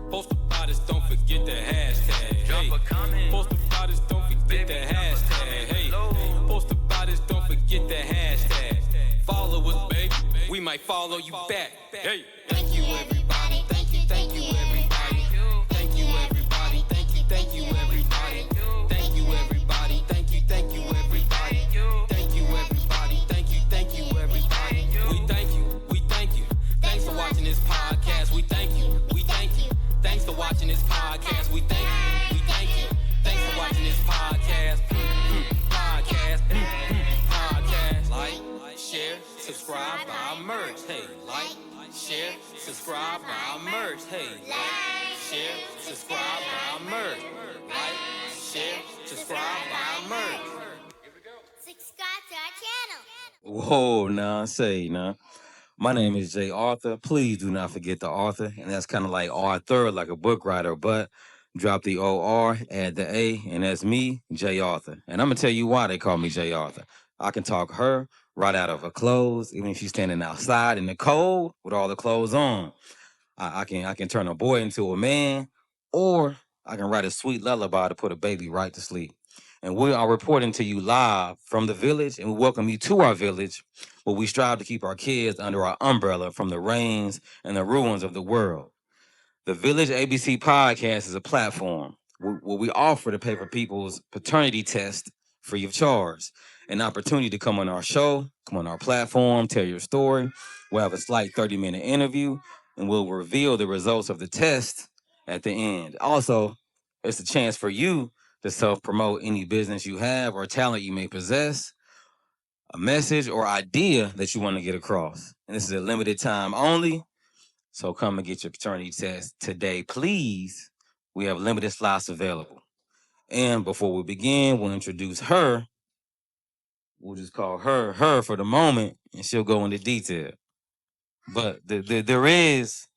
Post about us, don't forget the hashtag. Drop Hey, a comment. post about us, don't forget Baby, the drop a hashtag. comment Hey, below. post about us, don't forget the hashtag. Follow us, baby. We might follow you back. Hey, Thank you, everybody. Thank you, everybody. thank you, everybody. Thank you, everybody. Thank you, everybody. Thank you, everybody. Thank you, everybody. Thank you, everybody. We thank you. Thanks for watching this podcast. We thank you. Thanks for watching this podcast. We thank you. Thanks for watching this podcast. Podcast. Like, share, subscribe, buy merch. Hey, like, share, subscribe, buy merch. Hey, like, share, subscribe, buy merch. Like, share, subscribe, buy merch. Subscribe to our channel. Whoa, nah, say, nah. My name is Jay Arthur. Please do not forget the author, and that's kind of like Arthur, like a book writer, but drop the OR, add the A, and that's me, Jay Arthur. And I'm gonna tell you why they call me Jay Arthur. I can talk her right out of her clothes, even if she's standing outside in the cold with all the clothes on. I can turn a boy into a man, or I can write a sweet lullaby to put a baby right to sleep. And we are reporting to you live from the village, and we welcome you to our village, where we strive to keep our kids under our umbrella from the rains and the ruins of the world. The Village ABC podcast is a platform where we offer to pay for people's paternity test free of charge. An opportunity to come on our show, come on our platform, tell your story. We'll have a slight 30-minute interview, and we'll reveal the results of the test at the end. Also, it's a chance for you to self-promote any business you have or talent you may possess, a message or idea that you want to get across. And this is a limited time only. So come and get your paternity test today, please. We have limited slots available. And before we begin, we'll introduce her. We'll just call her for the moment, and she'll go into detail. But there is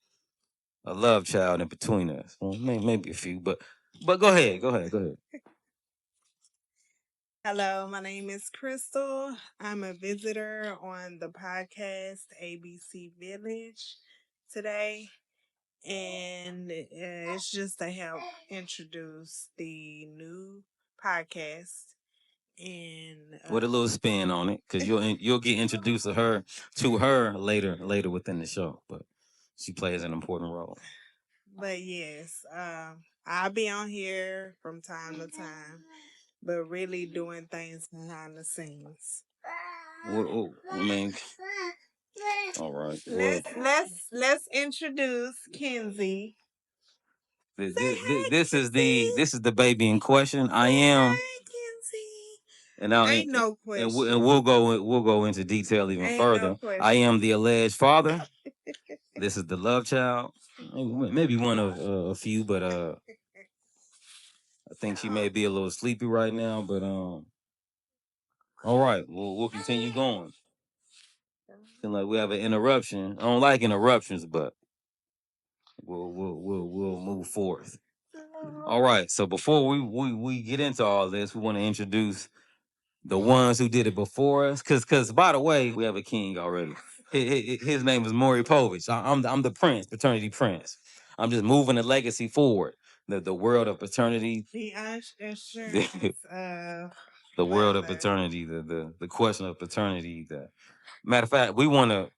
a love child in between us. Well, maybe a few, but go ahead. Hello, my name is Crystal. I'm a visitor on the podcast ABC Village today, and it's just to help introduce the new podcast. And With a little spin on it, because you'll get introduced to her later within the show. But she plays an important role. But yes, I'll be on here from time to time, but really doing things behind the scenes. I mean, all right. Well, Let's introduce Kenzie. this is the baby in question. I am, and Ain't no question. and we'll go into detail even further. I am the alleged father. This is the love child. Maybe one of a few, but I think she may be a little sleepy right now. But all right, we'll continue going. Seems like we have an interruption. I don't like interruptions, but we'll move forth. All right. So before we get into all this, we want to introduce the ones who did it before us. Cause by the way, we have a king already. His name is Maury Povich. I'm the prince, paternity prince. I'm just moving the legacy forward. The world of paternity. The assurance the world of paternity, the question of paternity. Matter of fact, we want to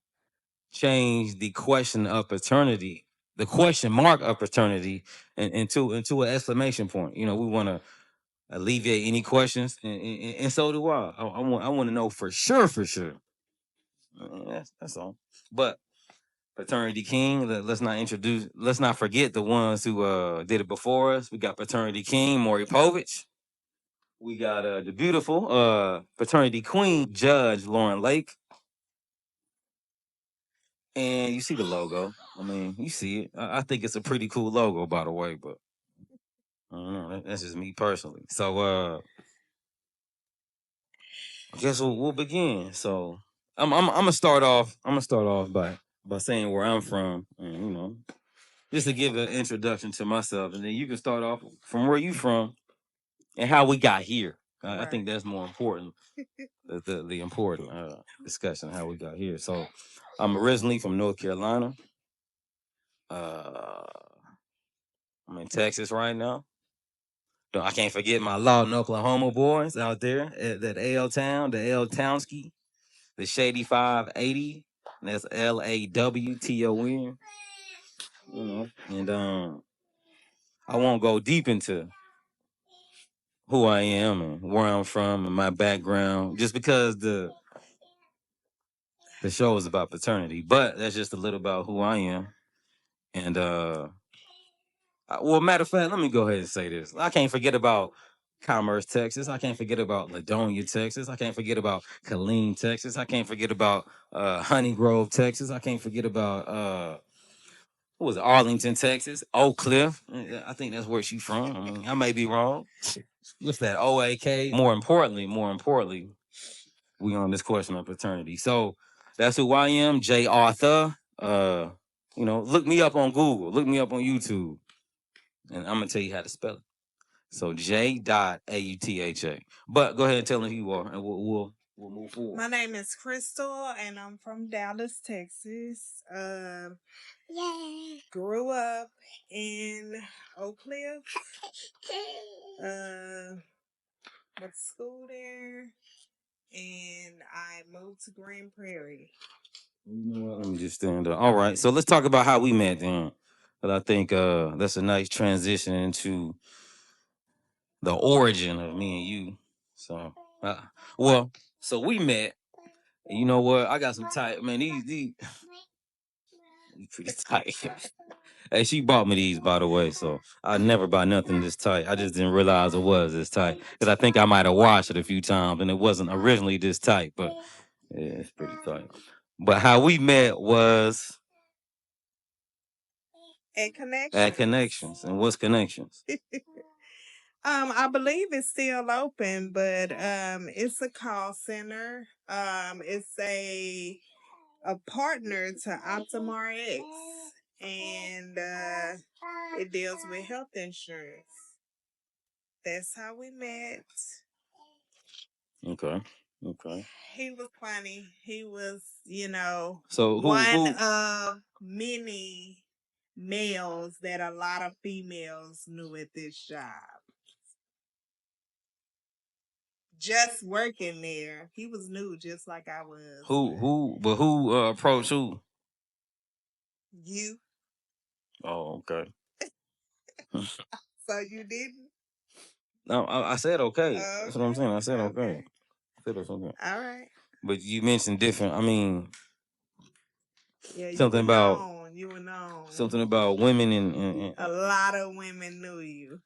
change the question of paternity, the question mark of paternity, into an exclamation point. You know, we want to alleviate any questions, and so do I. I want to know for sure. That's all. But paternity king. Let's not forget the ones who did it before us. We got paternity king Maury Povich. We got the beautiful paternity queen Judge Lauren Lake. And you see the logo. I mean, you see it. I think it's a pretty cool logo, by the way, but I don't know. That's just me personally. So I guess we'll begin. So I'm gonna start off. By saying where I'm from, and just to give an introduction to myself, and then you can start off from where you from and how we got here. I think that's more important. The important discussion how we got here. So I'm originally from North Carolina. Uh, I'm in Texas right now. I can't forget my Lawton, Oklahoma boys out there at that L Town, the L Townski, the Shady 580. That's LAWTON. You know, and I won't go deep into who I am and where I'm from and my background, just because the show is about paternity. But that's just a little about who I am. And well, matter of fact, let me go ahead and say this. I can't forget about Commerce, Texas. I can't forget about Ladonia, Texas. I can't forget about Killeen, Texas. I can't forget about Honey Grove, Texas. I can't forget about what was it, Arlington, Texas, Oak Cliff. I think that's where she's from. I mean, I may be wrong. What's that? OAK. More importantly, we on this question of paternity. So that's who I am, J. Arthur. Look me up on Google, look me up on YouTube, and I'm gonna tell you how to spell it. So J.AUTHA. But go ahead and tell them who you are, and we'll move forward. My name is Crystal, and I'm from Dallas, Texas. Grew up in Oak Cliff. Went to school there, and I moved to Green Prairie. You know what? Let me just stand up. All right, so let's talk about how we met then. But I think that's a nice transition into the origin of me and you. So, so we met. And you know what? I got some tight, man. These pretty tight. Hey, she bought me these, by the way. So I never buy nothing this tight. I just didn't realize it was this tight because I think I might have washed it a few times and it wasn't originally this tight. But yeah, it's pretty tight. But how we met was At Connections. at Connections. And what's Connections? I believe it's still open, but it's a call center. It's a partner to OptumRx, and it deals with health insurance. That's how we met. Okay. He was funny. He was, So one of many males that a lot of females knew at this job. Just working there, he was new, just like I was. Who approached who? You. Oh, okay. So you didn't? No, I said okay. Okay. That's what I'm saying. I said okay. I said okay. All right. But you mentioned different. I mean, yeah, something about known. You were known. Something about women and a lot of women knew you.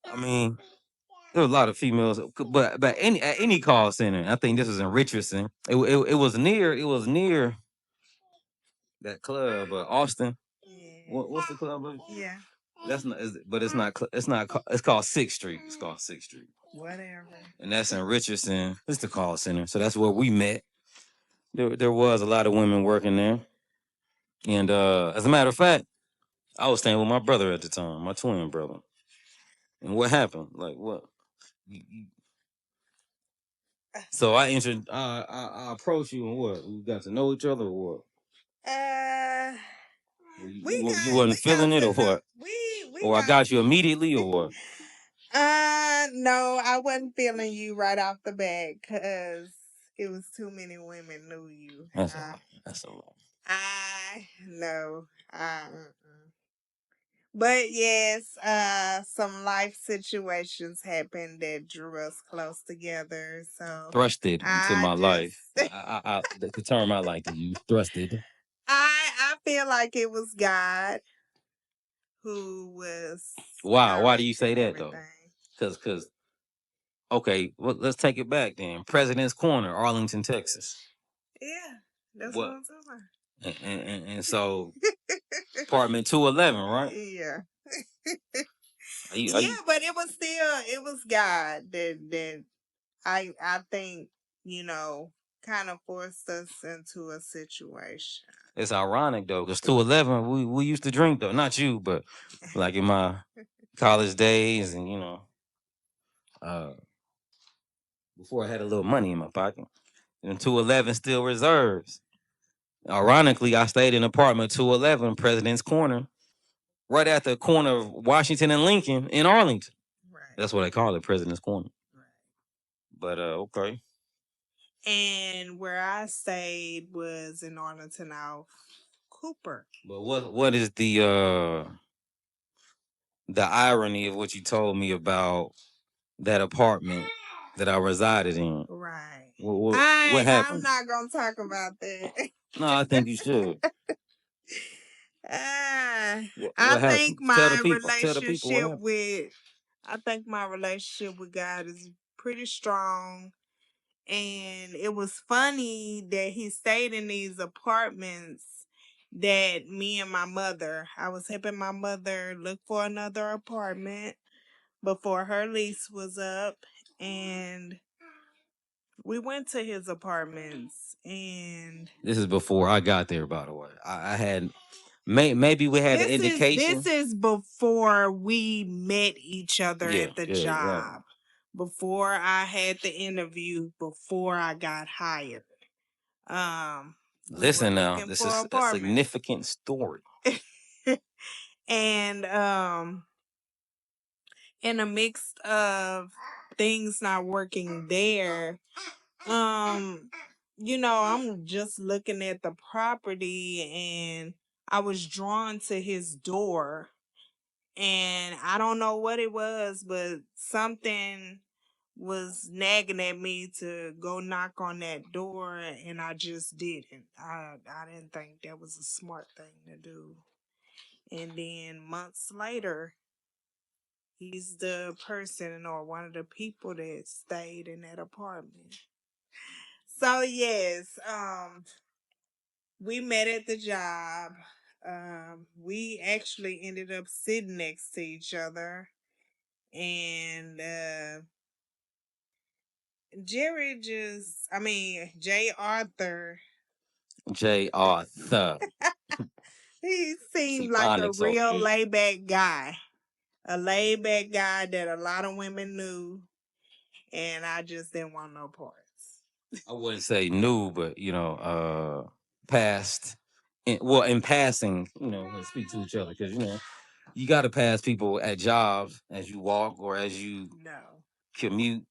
I mean, there were a lot of females, but at any call center, I think this was in Richardson. It was near that club, Austin. Yeah. What's the club? Yeah. That's not, but it's not. It's called 6th Street. It's called 6th Street. Whatever. And that's in Richardson. It's the call center, so that's where we met. There was a lot of women working there, and as a matter of fact, I was staying with my brother at the time, my twin brother. And what happened? Like what? So I approached you and what? We got to know each other or what? You wasn't feeling it or what? Or I got you immediately or what? No, I wasn't feeling you right off the bat because it was too many women knew you. That's a lot. No. But yes, some life situations happened that drew us close together. So thrusted into my life. The term I like to use, thrusted. I feel like it was God who was. Wow, why do you say that though? Because okay, well, let's take it back then. President's Corner, Arlington, Texas. Yeah, that's what I'm talking about. And so apartment 211, right? Yeah. But it was God that I think, kind of forced us into a situation. It's ironic though, because 211, we used to drink though. Not you, but like in my college days, and before I had a little money in my pocket. And 211 still reserves. Ironically, I stayed in apartment 211, President's Corner, right at the corner of Washington and Lincoln in Arlington. Right. That's what they call it, President's Corner. Right. But okay. And where I stayed was in Arlington off Cooper. But what is the irony of what you told me about that apartment that I resided in? Right. What I'm happened? not gonna talk about that. No, I think you should. I What think happened? Tell the people. Tell the people what relationship happened. with I think my relationship with God is pretty strong. And it was funny that he stayed in these apartments that me and my mother, I was helping my mother look for another apartment before her lease was up. And we went to his apartments, and This is before I got there, by the way. I had maybe we had an indication. This is before we met each other at the job. Right. Before I had the interview, before I got hired. Listen now, this is a significant story. And in the mix of things not working there, I'm just looking at the property and I was drawn to his door. And I don't know what it was, but something was nagging at me to go knock on that door, and I just didn't. I didn't think that was a smart thing to do. And then months later, he's the person or one of the people that stayed in that apartment. So yes, we met at the job. We actually ended up sitting next to each other, and J. Arthur. J. Arthur. He seemed like a real laid back guy. A laid back guy that a lot of women knew, and I just didn't want no parts. I wouldn't say new, but past. In passing, speak to each other because you got to pass people at jobs as you walk or as you commute.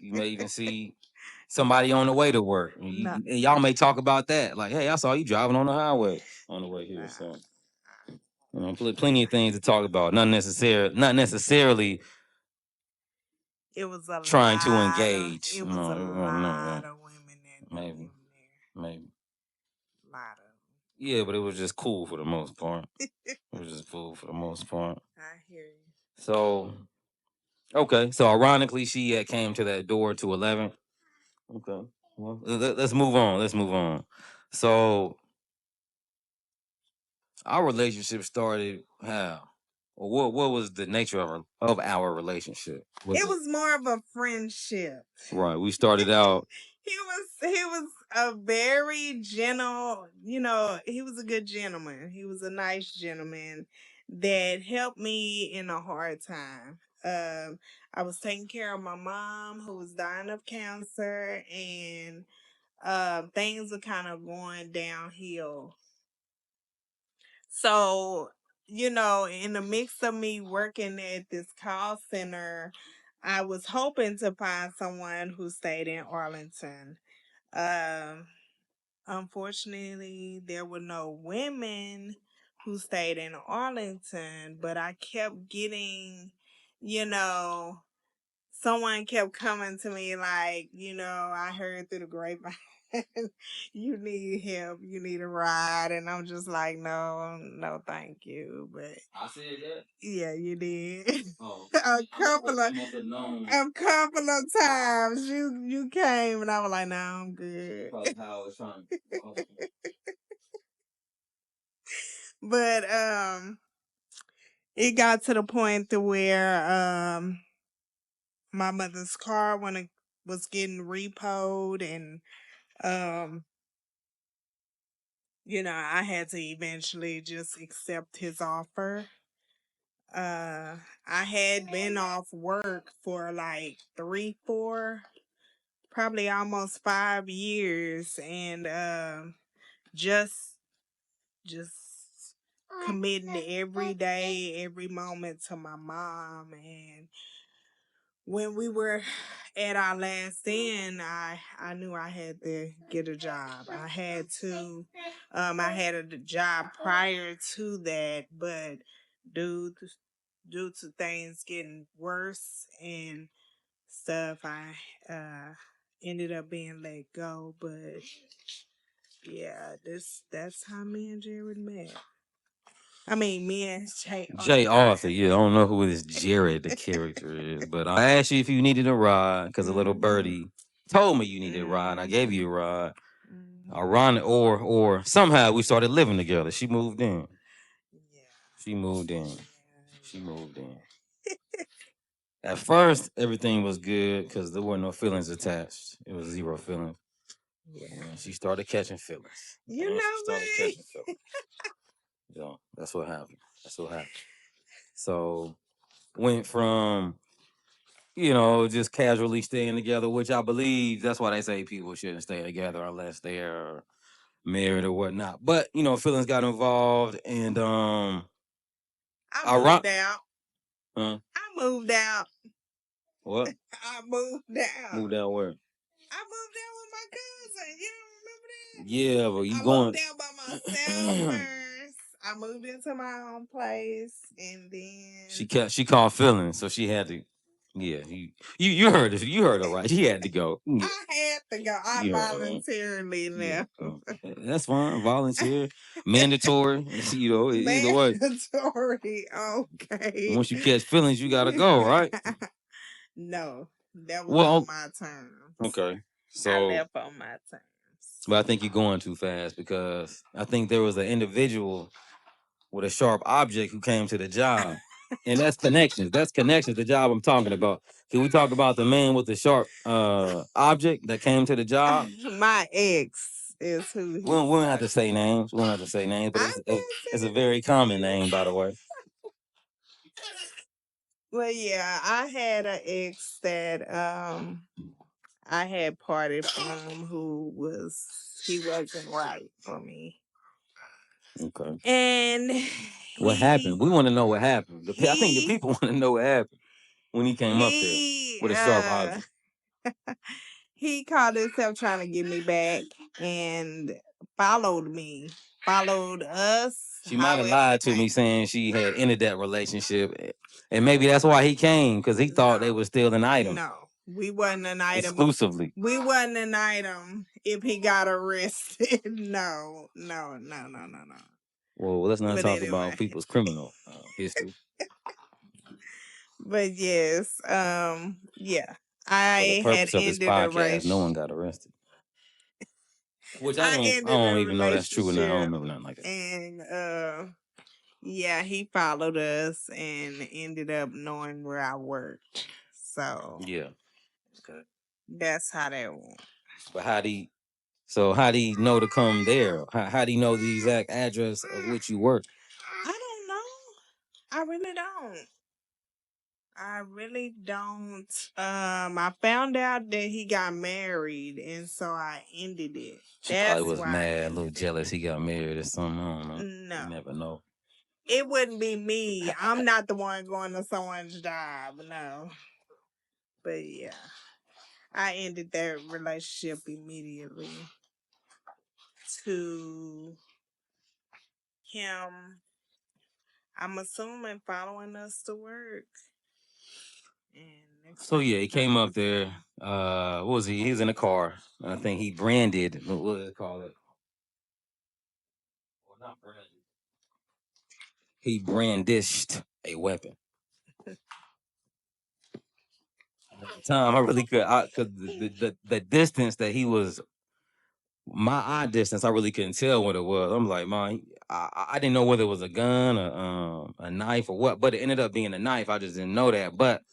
You may even see somebody on the way to work. And y'all may talk about that. Like, hey, I saw you driving on the highway on the way here. So, plenty of things to talk about. Not necessarily. It was a trying lot to engage. It was a lot of women that maybe. A lot of. Yeah, but it was just cool for the most part. It was just cool for the most part. I hear you. So, okay. So, ironically, she had came to that door to 11. Okay. Well, let's move on. So, our relationship started how? Or what was the nature of our relationship? It was more of a friendship. Right. We started out. He was a very gentle, he was a good gentleman. He was a nice gentleman that helped me in a hard time. I was taking care of my mom who was dying of cancer, and things were kind of going downhill. So, in the mix of me working at this call center, I was hoping to find someone who stayed in Arlington. Um, Unfortunately, there were no women who stayed in Arlington, but I kept getting, you know, someone kept coming to me like, I heard through the grapevine, you need help, you need a ride, and I'm just like, no, thank you. But I said that. Yeah, you did. Oh, a couple of times you came, and I was like, no, I'm good. How I was trying. But it got to the point to where my mother's car when it was getting repoed, and I had to eventually just accept his offer. I had been off work for like 3, 4 probably almost 5 years, and just just committing every day, every moment to my mom. And when we were at our last stand, I knew I had to get a job. I had to. I had a job prior to that, but due to, due to things getting worse and stuff, I ended up being let go. But yeah, that's how me and Jared met. I mean, me and Jay Arthur, yeah, I don't know who this Jared the character is, but I asked you if you needed a ride because a little birdie told me you needed a ride. I gave you a ride. Ironic, or somehow we started living together. She moved in. Yeah. She moved in. She moved in. At first, everything was good because there were no feelings attached. It was zero feelings. Yeah. And she started catching feelings. You And know she started me. catching feelings. So that's what happened. That's what happened. So went from just casually staying together, which I believe that's why they say people shouldn't stay together unless they're married or whatnot. But feelings got involved, and I I rock. moved out. Huh? I moved out. What? I moved out. Moved out where? I moved out with my cousin. You don't remember that? Yeah, but you I going? moved out by myself first. I moved into my own place, and then She caught feelings, so she had to. Yeah, you heard it. You heard her right. She had to go. Yeah, I had to go. I you heard her right. voluntarily Yeah, left. that's fine. Volunteer, mandatory. Either way. Mandatory. Okay. Once you catch feelings, you gotta go, right? No, that was Well, on my terms. okay. I So, left on my terms. but I think you're going too fast because I think there was an individual with a sharp object who came to the job. And that's connections. That's connections, the job I'm talking about. Can we talk about the man with the sharp object that came to the job? My ex is who he We don't have to was. say names. We don't have to say names, but I it's a very common name, by the way. Well, yeah, I had an ex that I had parted from he wasn't right for me. Okay. And What happened? We want to know what happened. I think the people want to know what happened when he came up there with a sharp object. He called himself trying to get me back and followed me, followed us. She might have lied to me saying she had ended that relationship. And maybe that's why he came, because he thought they were still an item. No, we wasn't an item. Exclusively. We wasn't an item if he got arrested. No. Well, let's not But talk anyway. about people's criminal history. But yes, yeah. For the I had purpose of this ended a podcast, no one got arrested. Which I ended don't a even know that's true or not. I don't relationship, remember nothing like that. and yeah, he followed us and ended up knowing where I worked. So Yeah. Okay. that's how that went. But how do you know to come there? How do you know the exact address of which you work? I don't know. I really don't. I really don't. I found out that he got married, and so I ended it. She That's probably was why I mad, a ended little it. jealous he got married or something. I don't know. No. You never know. It wouldn't be me. I'm not the one going to someone's job. No. But yeah, I ended that relationship immediately to him. I'm assuming following us to work. And So yeah, he came up there. What was he? He was in a car. I think he branded. What do they call it? Well, not branded. He brandished a weapon. At the time, I really could, cause the distance that he was, my eye distance, I really couldn't tell what it was. I'm like, man, I didn't know whether it was a gun or a knife or what, but it ended up being a knife. I just didn't know that. But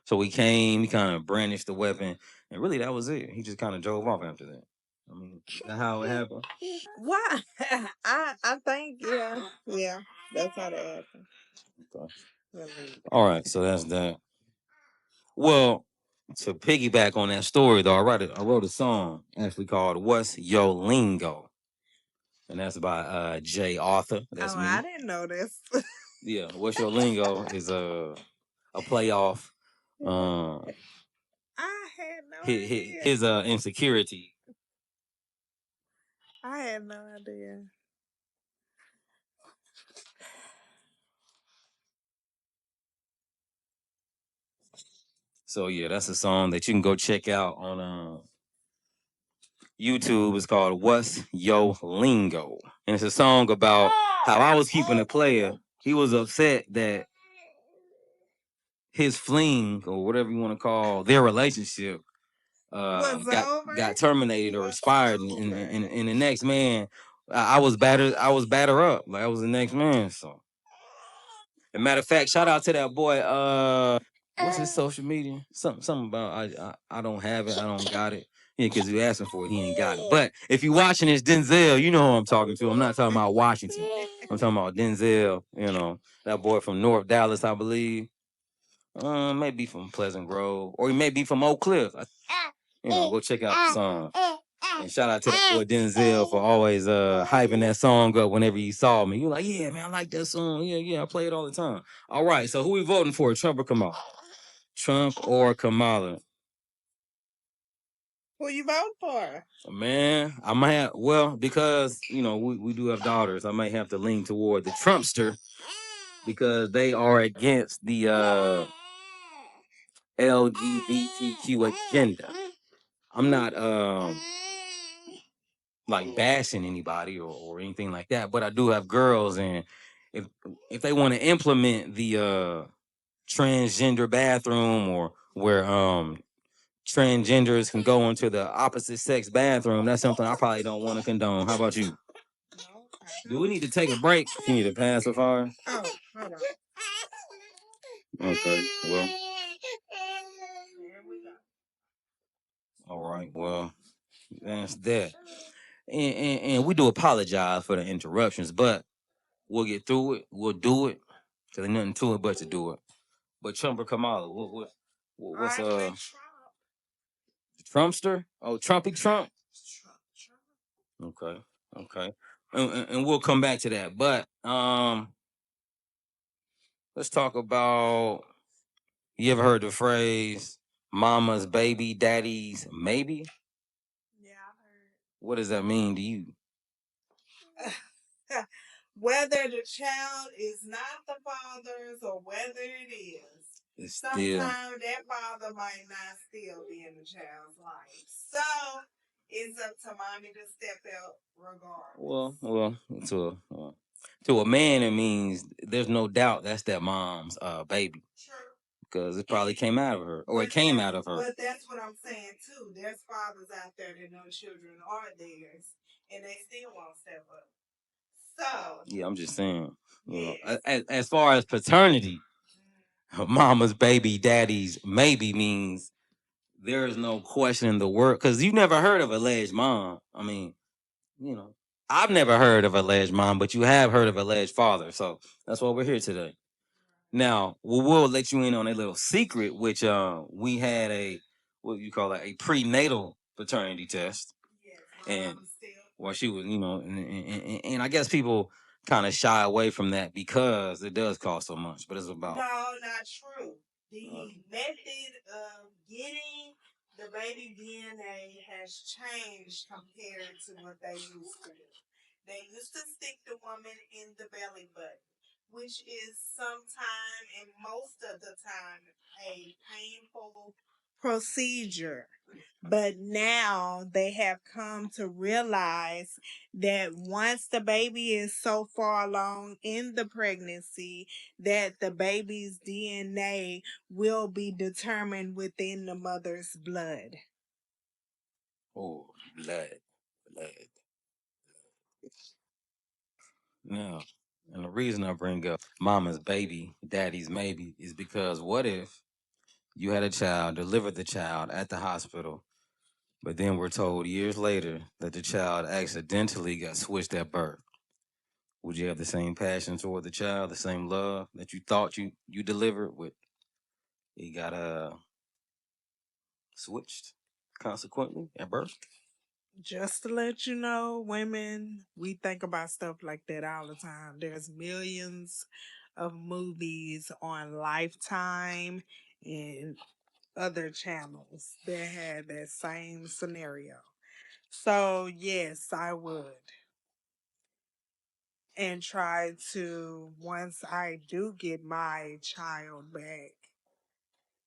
so he came, he kind of brandished the weapon, and really that was it. He just kind of drove off after that. I mean, that's how it happened. why? I think yeah, that's how that happened. Okay. Really. All right, so that's that. Well, To piggyback on that story, though, I wrote a song actually called "What's Yo Lingo," and that's by Jay Arthur. That's Oh, me. I didn't know this. Yeah, "What's Your Lingo" is a playoff. I had no His, idea. his insecurity. I had no idea. So yeah, that's a song that you can go check out on YouTube. It's called "What's Yo Lingo," and it's a song about how I was keeping a player. He was upset that his fling, or whatever you want to call their relationship, got terminated or expired, and the next man, I was batter. I was batter up. Like I was the next man. So, as a matter of fact, shout out to that boy. What's his social media? Something about I don't have it. I don't got it. Yeah, because you asking for it, he ain't got it. But if you watching this, Denzel, you know who I'm talking to. I'm not talking about Washington. I'm talking about Denzel. You know that boy from North Dallas, I believe. Maybe from Pleasant Grove, or he may be from Oak Cliff. Go check out the song. And shout out to that boy Denzel for always hyping that song up whenever he saw me. You like, yeah, man, I like that song. Yeah, I play it all the time. All right, so who we voting for? Trump or Kamala? Trump or Kamala? Who you vote for? Man, I might have, well, because we do have daughters, I might have to lean toward the Trumpster because they are against the LGBTQ agenda. I'm not like bashing anybody or anything like that, but I do have girls, and if they want to implement the transgender bathroom, or where transgenders can go into the opposite sex bathroom, that's something I probably don't want to condone. How about you? Okay. Do we need to take a break? You need to pacifier. Oh, hold on. Okay, well, There we go. all right, well, that's that. And we do apologize for the interruptions, but we'll get through it. We'll do it. Cause there's nothing to it but to do it. But Trump or Kamala, what's Trump. Trumpster? Oh, Trumpy Trump. Trump. Okay, okay, and we'll come back to that. But let's talk about. You ever heard the phrase "mama's baby, daddy's maybe"? Yeah, I've heard. What does that mean to you? Whether the child is not the father's or whether it is, It's still sometimes that father might not still be in the child's life. So it's up to mommy to step out regardless. well, to a man, it means there's no doubt that's that mom's baby. True. Because it probably came out of her, or it came out of her. But that's what I'm saying too. There's fathers out there that know children are theirs, and they still won't step up. So yeah, I'm just saying. You know, as far as paternity, mama's baby, daddy's maybe means there is no question in the world. Because you never heard of alleged mom. I mean, I've never heard of alleged mom, but you have heard of alleged father. So that's why we're here today. Now, we'll let you in on a little secret, which we had what you call it, a prenatal paternity test. yes, And well, she was, and I guess people kind of shy away from that because it does cost so much. But it's about no, not true. The method of getting the baby DNA has changed compared to what they used to do. They used to stick the woman in the belly button, which is sometimes and most of the time a painful procedure. But now they have come to realize that once the baby is so far along in the pregnancy, that the baby's DNA will be determined within the mother's blood. oh, blood. Now, and the reason I bring up mama's baby, daddy's maybe, is because what if you had a child, delivered the child at the hospital, but then we're told years later that the child accidentally got switched at birth? Would you have the same passion toward the child, the same love that you thought you delivered with? You got switched consequently at birth. Just to let you know, women, we think about stuff like that all the time. There's millions of movies on Lifetime and other channels that had that same scenario. So, yes, I would. And try to, once I do get my child back,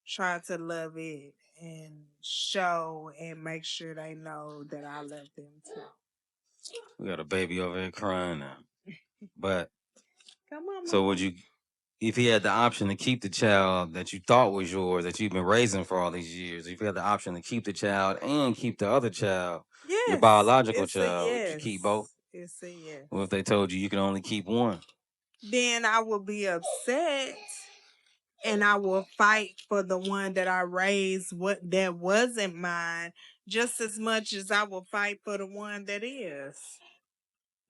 try to love it and show and make sure they know that I love them too. We got a baby over here crying now. But Come on, so mama. would you, if you had the option to keep the child that you thought was yours, that you've been raising for all these years, if you had the option to keep the child and keep the other child, your Yes, biological it's a child, would you yes. keep both? It's a yes. What if they told you can only keep one? Then I will be upset and I will fight for the one that I raised what that wasn't mine just as much as I will fight for the one that is.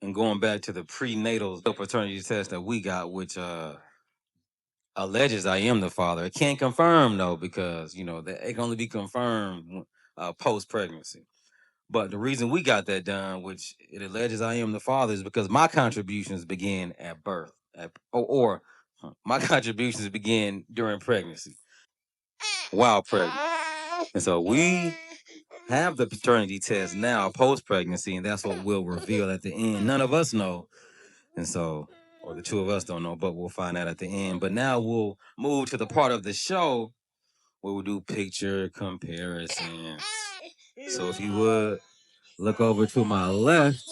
And going back to the prenatal paternity test that we got, which alleges I am the father. It can't confirm though, because that it can only be confirmed post pregnancy. But the reason we got that done, which it alleges I am the father, is because my contributions began at birth, my contributions began during pregnancy, while pregnant, and so we have the paternity test now post pregnancy, and that's what we'll reveal at the end. None of us know, and so, or the two of us don't know, but we'll find out at the end. But now we'll move to the part of the show where we'll do picture comparison. So if you would look over to my left.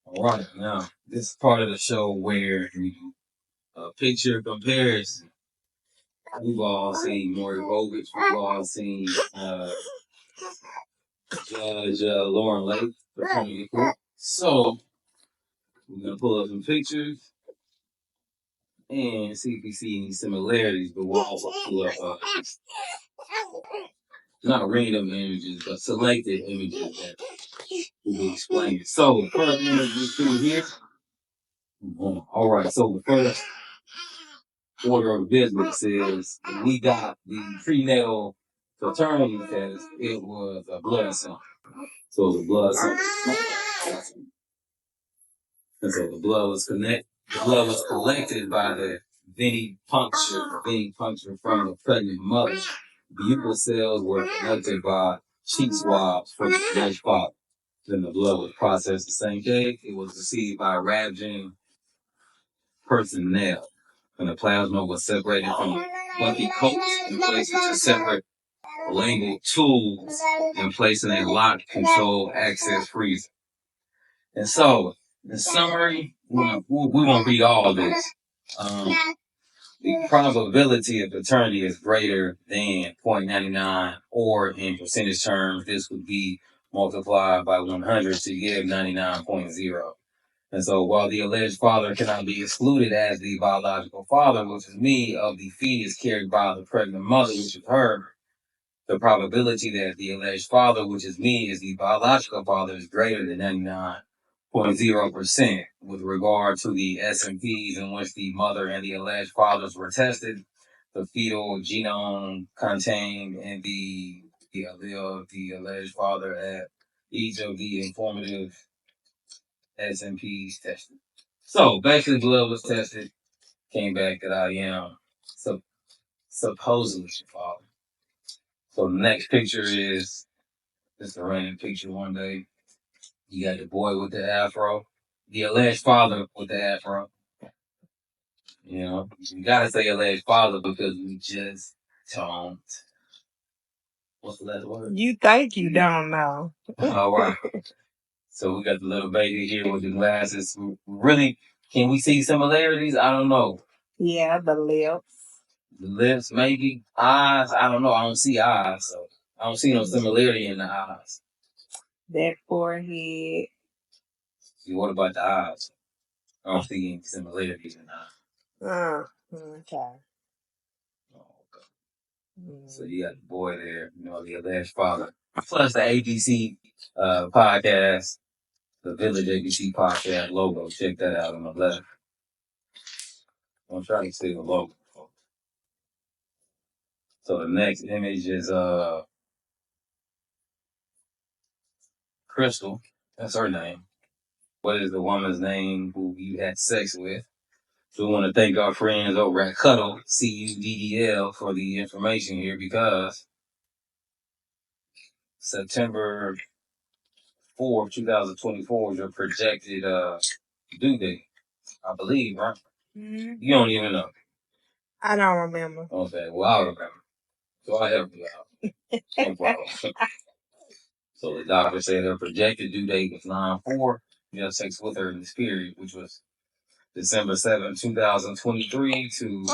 All right, now this is part of the show where we do picture comparison. We've all seen Maury Povich. We've all seen Judge Lauren Lake. Paternity Court. So we're gonna pull up some pictures and see if we see any similarities. But we'll also pull up not random images, but selected images that will be explained. So the first image we see here. All right. So the first order of business is we got the prenatal paternity test. It was a blood sample. So the blood sample. And so the blood was collected by the vein puncture from the pregnant mother. Buccal cells were collected by cheek swabs from the alleged father. Then the blood was processed the same day. It was received by Ravgen personnel. And the plasma was separated from the fluffy coats and placed into separate lingual tubes and placed in a locked controlled access freezer. And so, in summary, we won't read all this. The probability of paternity is greater than 0.99, or in percentage terms, this would be multiplied by 100 to give 99.0. And so while the alleged father cannot be excluded as the biological father, which is me, of the fetus carried by the pregnant mother, which is her, the probability that the alleged father, which is me, is the biological father is greater than 99.0%. With regard to the SMPs in which the mother and the alleged fathers were tested, the fetal genome contained in the allele of the alleged father at each of the informative SMPs tested. So basically, blood was tested, came back that I am supposedly the father. So the next picture is just a random picture one day. You got the boy with the afro, the alleged father with the afro. You gotta say alleged father because we just don't. What's the last word? You think you don't know. All right. So we got the little baby here with the glasses. Really, can we see similarities? I don't know. Yeah, the lips. The lips, maybe. Eyes, I don't know. I don't see eyes, so I don't see no similarity in the eyes. That forehead. See, what about the eyes? I don't see any similarities in the eyes. Okay. So you got the boy there, the alleged father. Plus the ABC podcast, the Village ABC podcast logo. Check that out on the left. I'm trying to see the logo. So the next image is Crystal. That's her name. What is the woman's name who you had sex with? So we want to thank our friends over at Cuddle, CUDDL, for the information here because September 4th, 2024 is your projected due date, I believe, right? Mm-hmm. You don't even know. I don't remember. Okay, well, I remember. So I help you out. No problem. So the doctor said her projected due date was 9/4. You had sex with her in this period, which was December 7th, 2023 to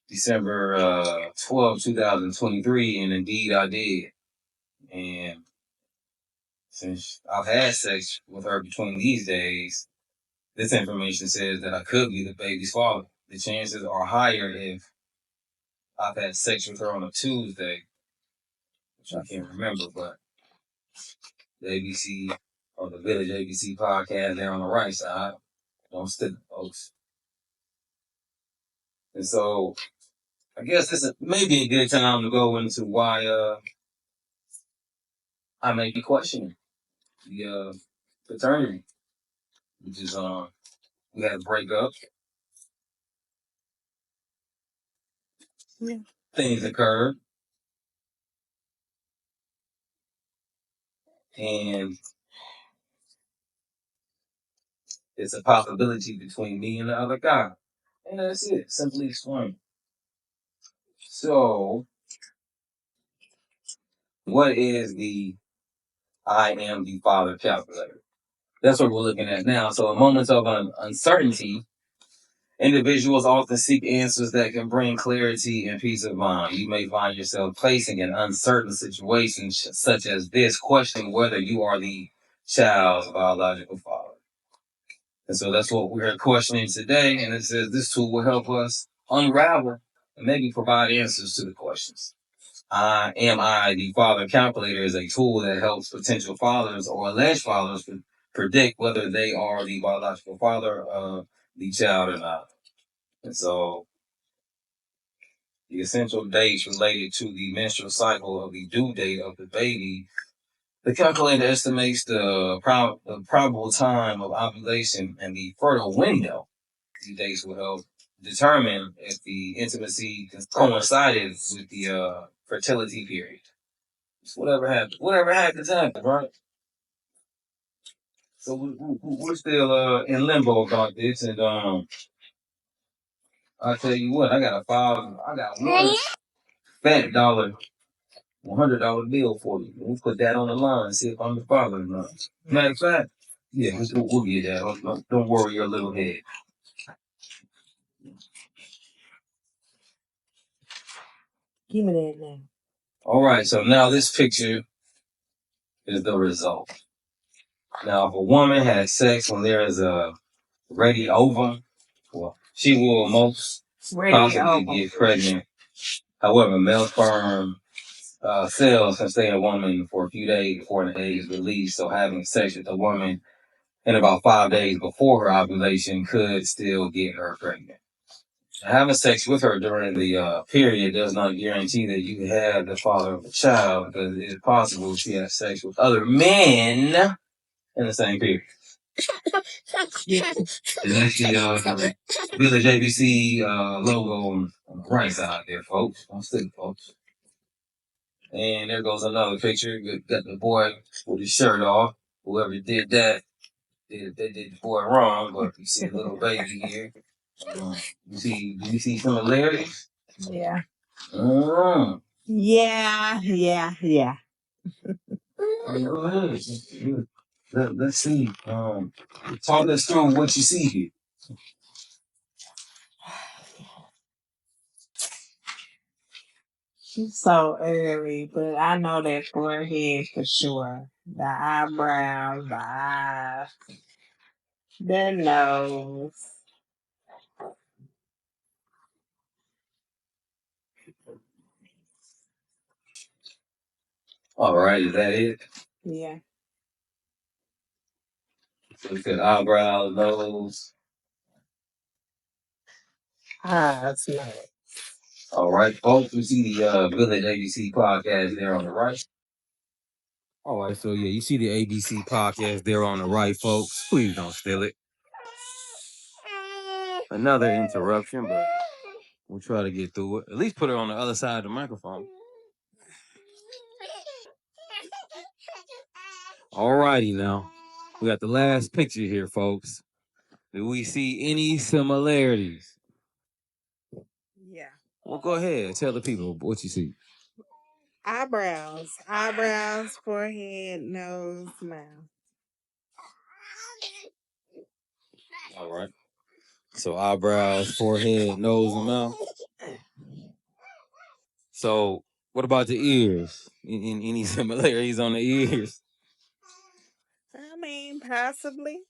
December 12th, 2023. And indeed, I did. And since I've had sex with her between these days, this information says that I could be the baby's father. The chances are higher if I've had sex with her on a Tuesday, which I can't remember, but the ABC or the Village ABC podcast there on the right side. Don't stick, folks. And so I guess this is maybe a good time to go into why I may be questioning the paternity, which is we had a breakup. Yeah. Things occurred, and it's a possibility between me and the other guy, and that's it. Simply explained. So, what is the I am the father calculator? That's what we're looking at now. So, in moments of uncertainty, individuals often seek answers that can bring clarity and peace of mind. You may find yourself placing in uncertain situations such as this, questioning whether you are the child's biological father. And so that's what we're questioning today. And it says this tool will help us unravel and maybe provide answers to the questions. Am I the father calculator is a tool that helps potential fathers or alleged fathers predict whether they are the biological father of the child or not. And so the essential dates related to the menstrual cycle of the due date of the baby, the calculator estimates the probable time of ovulation and the fertile window. These dates will help determine if the intimacy coincided with the fertility period. It's whatever happens, happens, right? So we're still in limbo about this, and I'll tell you what, I got one fat dollar $100 bill for you. We'll put that on the line and see if I'm the father or not. Matter of fact, yeah, we'll get that. Don't worry your little head. Give me that now. All right, so now this picture is the result. Now, if a woman has sex when there is a ready ovum, well, she will most possibly get pregnant. However, male sperm cells can stay in a woman for a few days before the egg is released. So having sex with a woman in about 5 days before her ovulation could still get her pregnant. Having sex with her during the period does not guarantee that you have the father of the child, because it is possible she has sex with other men in the same period. And that's the Village ABC logo on the right side there, folks. I'm still, folks. And there goes another picture. Got the boy with his shirt off. Whoever did that, they did the boy wrong, but you see a little baby here. Do you see similarities? Yeah. Mm. Yeah. Go ahead. Let's see. Talk us through what you see here. She's so early, but I know that forehead for sure. The eyebrows, the eyes, the nose. All right, is that it? Yeah. So we got eyebrows, nose. Eyes, no. All right, folks, we see the Village ABC podcast there on the right. All right, so yeah, you see the ABC podcast there on the right, folks. Please don't steal it. Another interruption, but we'll try to get through it. At least put it on the other side of the microphone. All righty now. We got the last picture here, folks. Do we see any similarities? Yeah. Well, go ahead. Tell the people what you see. Eyebrows, forehead, nose, mouth. All right. So eyebrows, forehead, nose, and mouth. So what about the ears? Any similarities on the ears? I mean, possibly.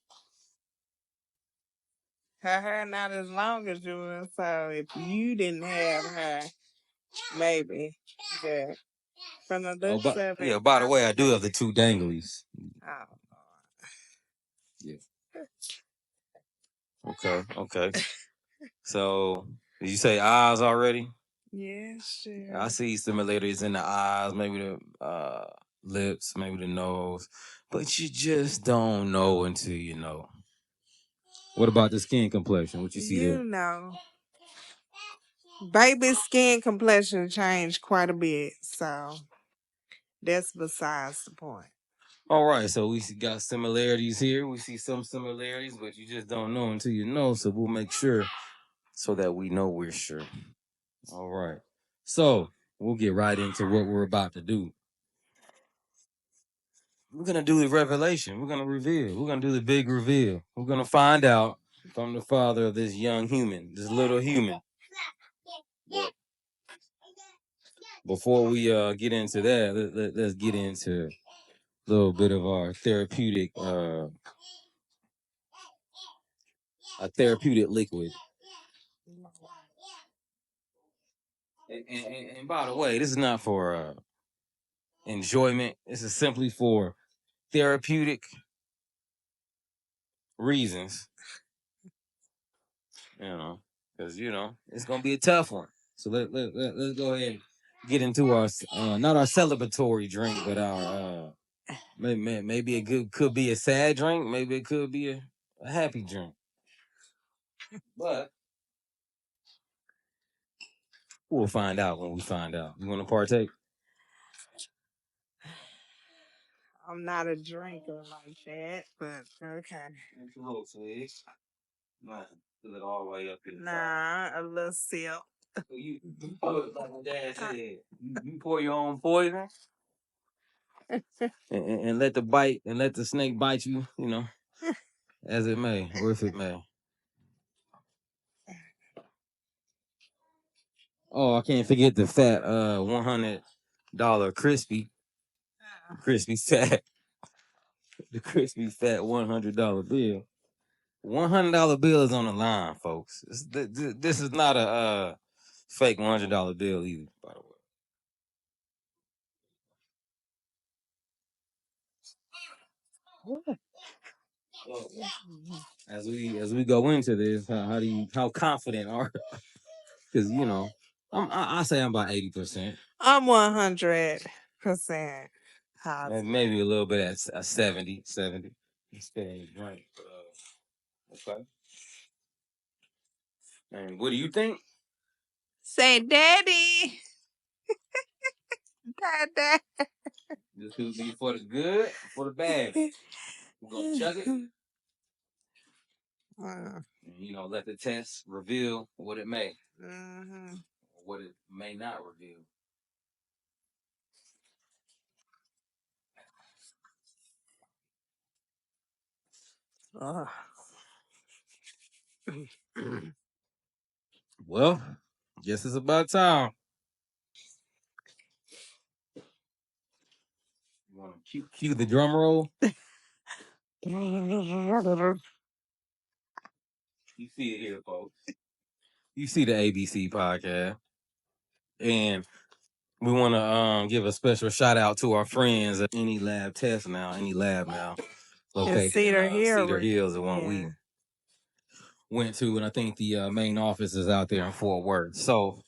Her hair not as long as yours, so if you didn't have her, maybe. But from the looks of it. Yeah, by the way, I do have the two danglies. Oh. Yeah. Okay. So did you say eyes already? Yeah, sure. I see similarities in the eyes, maybe the lips, maybe the nose, but you just don't know until you know. What about the skin complexion? What you see there? You know, baby skin complexion changed quite a bit, so that's besides the point. All right, so we got similarities here. We see some similarities, but you just don't know until you know. So we'll make sure so that we know we're sure. All right. So we'll get right into what we're about to do. We're going to do the revelation. We're going to reveal. We're going to do the big reveal. We're going to find out from the father of this young human, this little human. But before we get into that, let's get into a little bit of our therapeutic liquid. And by the way, this is not for enjoyment. This is simply for therapeutic reasons. Because it's gonna be a tough one. So let's go ahead and get into our not our celebratory drink, but our maybe it could be a sad drink, maybe it could be a happy drink. But we'll find out when we find out. You want to partake? I'm not a drinker like that, but okay. It's a little swig. Not fill it all the way up here. Nah, a little sip. You do it like my dad said. You pour your own poison and let the snake bite you, as it may, or if it may. Oh, I can't forget the fat $100 crispy fat. The crispy fat $100 bill. $100 bill is on the line, folks. This is not a fake $100 bill either, by the way. As we go into this, how confident are? Because I say I'm about 80%. I'm 100% And maybe a little bit at 70. Right. Okay. And what do you think? Say, Daddy. Dad. This could be for the good, for the bad. We're gonna chug it. And, let the test reveal what it may, or what it may not reveal. Well, guess it's about time. You want to cue the drum roll? You see it here, folks. You see the ABC podcast. And we want to give a special shout out to our friends at any lab now. Okay, Cedar Hill. Cedar Hills is the one we went to, and I think the main office is out there in Fort Worth. So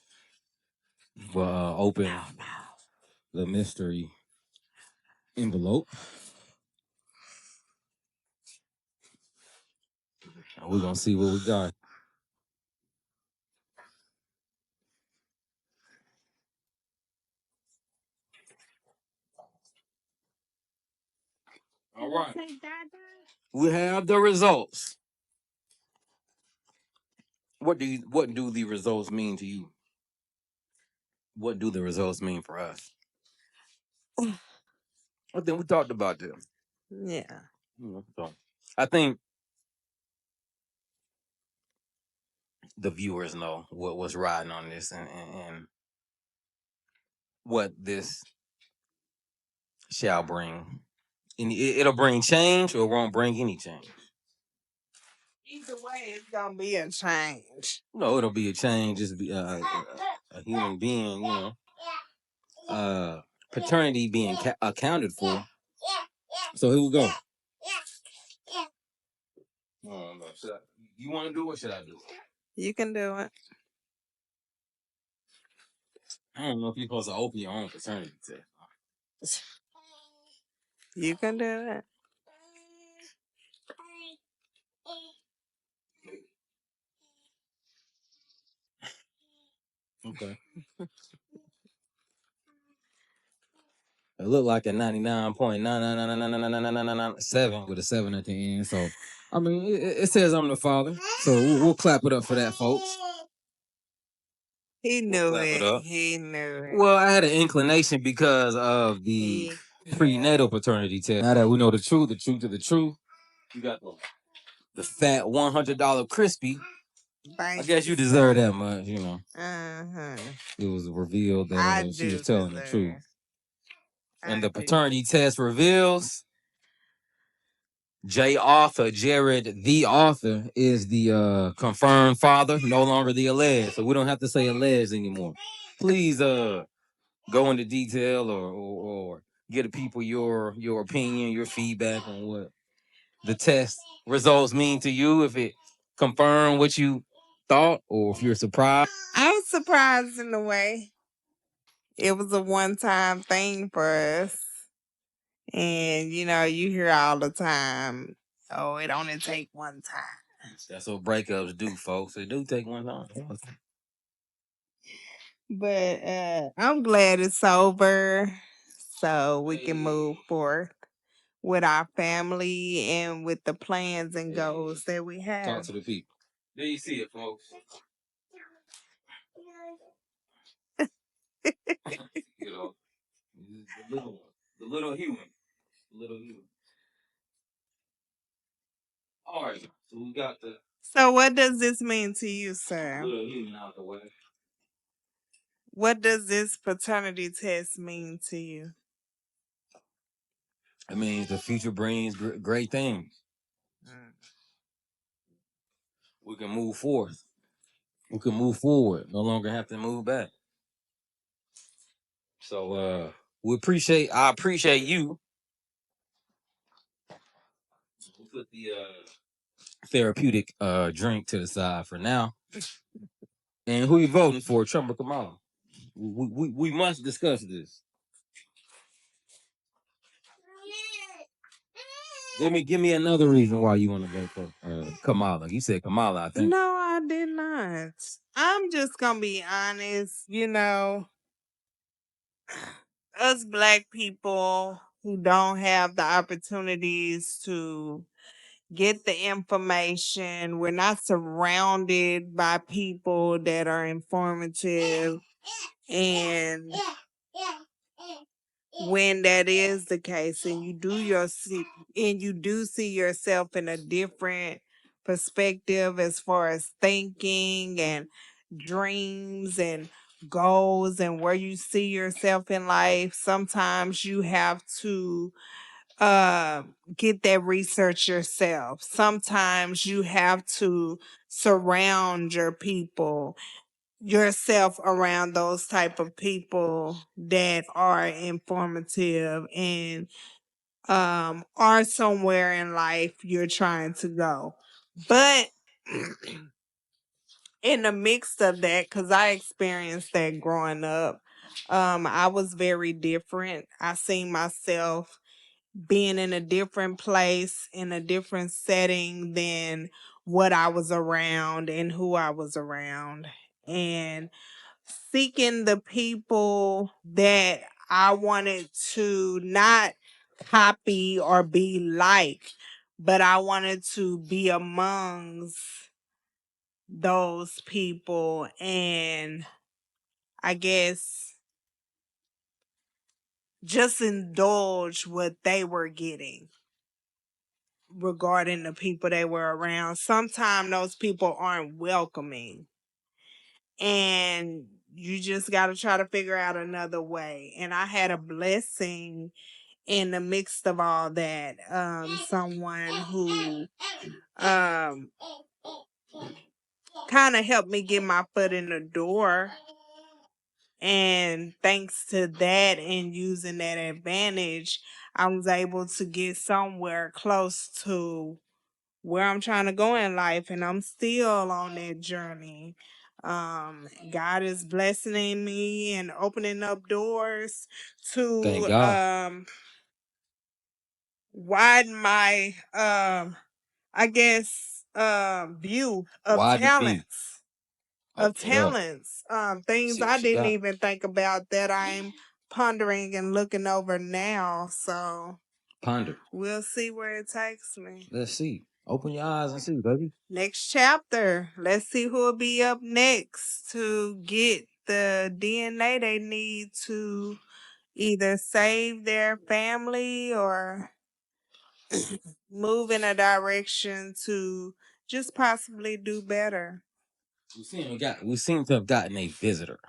We'll open the mystery envelope. And we're gonna see what we got. All right. We have the results. What do the results mean to you? What do the results mean for us? I think we talked about them. Yeah. So I think the viewers know what was riding on this and what this shall bring. And it'll bring change or it won't bring any change. Either way, it's gonna be a change. No, it'll be a change. Just be a human being, paternity being accounted for. So here we go. No. You want to do it? Should I do it? You can do it. I don't know if you're supposed to open your own paternity test. You can do it. Okay. It looked like a 99.999999997 with a 7 at the end. So, I mean, it says I'm the father. So we'll clap it up for that, folks. He knew it. He knew it. Well, I had an inclination because of the prenatal paternity test. Now that we know the truth of the truth, you got the fat $100 crispy. I guess you deserve that much, It was revealed that she was telling the truth. And the paternity test reveals J. Arthur, Jared, the author, is the confirmed father, no longer the alleged. So we don't have to say alleged anymore. Please go into detail or give the people your opinion, your feedback on what the test results mean to you, if it confirmed what you thought or if you're surprised. I was surprised in a way. It was a one-time thing for us. And, you hear all the time, oh, it only take one time. That's what breakups do, folks. They do take one time. But I'm glad it's over so we can move forth with our family and with the plans and goals that we have. Talk to the people. There you see it, folks. The little human. All right, so we got the So what does this mean to you, sir? little human out the way. What does this paternity test mean to you? It means the future brings great things. We can move forth. We can move forward. No longer have to move back. So I appreciate you. We'll put the therapeutic drink to the side for now. And who you voting for, Trump or Kamala? We must discuss this. Give me another reason why you want to vote for Kamala. You said Kamala, I think. No, I did not. I'm just gonna be honest. Us Black people who don't have the opportunities to get the information, we're not surrounded by people that are informative, and when that is the case and you do see yourself in a different perspective as far as thinking and dreams and goals and where you see yourself in life, sometimes you have to get that research yourself. Sometimes you have to surround yourself around those type of people that are informative and are somewhere in life you're trying to go. But in the mix of that, because I experienced that growing up, I was very different. I seen myself being in a different place, in a different setting than what I was around and who I was around. And seeking the people that I wanted to not copy or be like, but I wanted to be amongst those people, and I guess just indulge what they were getting regarding the people they were around. Sometimes those people aren't welcoming, and you just got to try to figure out another way. And I had a blessing in the midst of all that. Someone who um, kind of helped me get my foot in the door. And thanks to that and using that advantage, I was able to get somewhere close to where I'm trying to go in life. And I'm still on that journey. God is blessing me and opening up doors Thank to God. widen my I guess view of Widen the view. talents. Oh, Of yeah. talents. Things See what I she didn't got. even think about that I'm pondering and looking over now. So Ponder. we'll see where it takes me. Let's see. Open your eyes and see, baby. Next chapter. Let's see who will be up next to get the DNA they need to either save their family or move in a direction to just possibly do better. We seem to have gotten a visitor.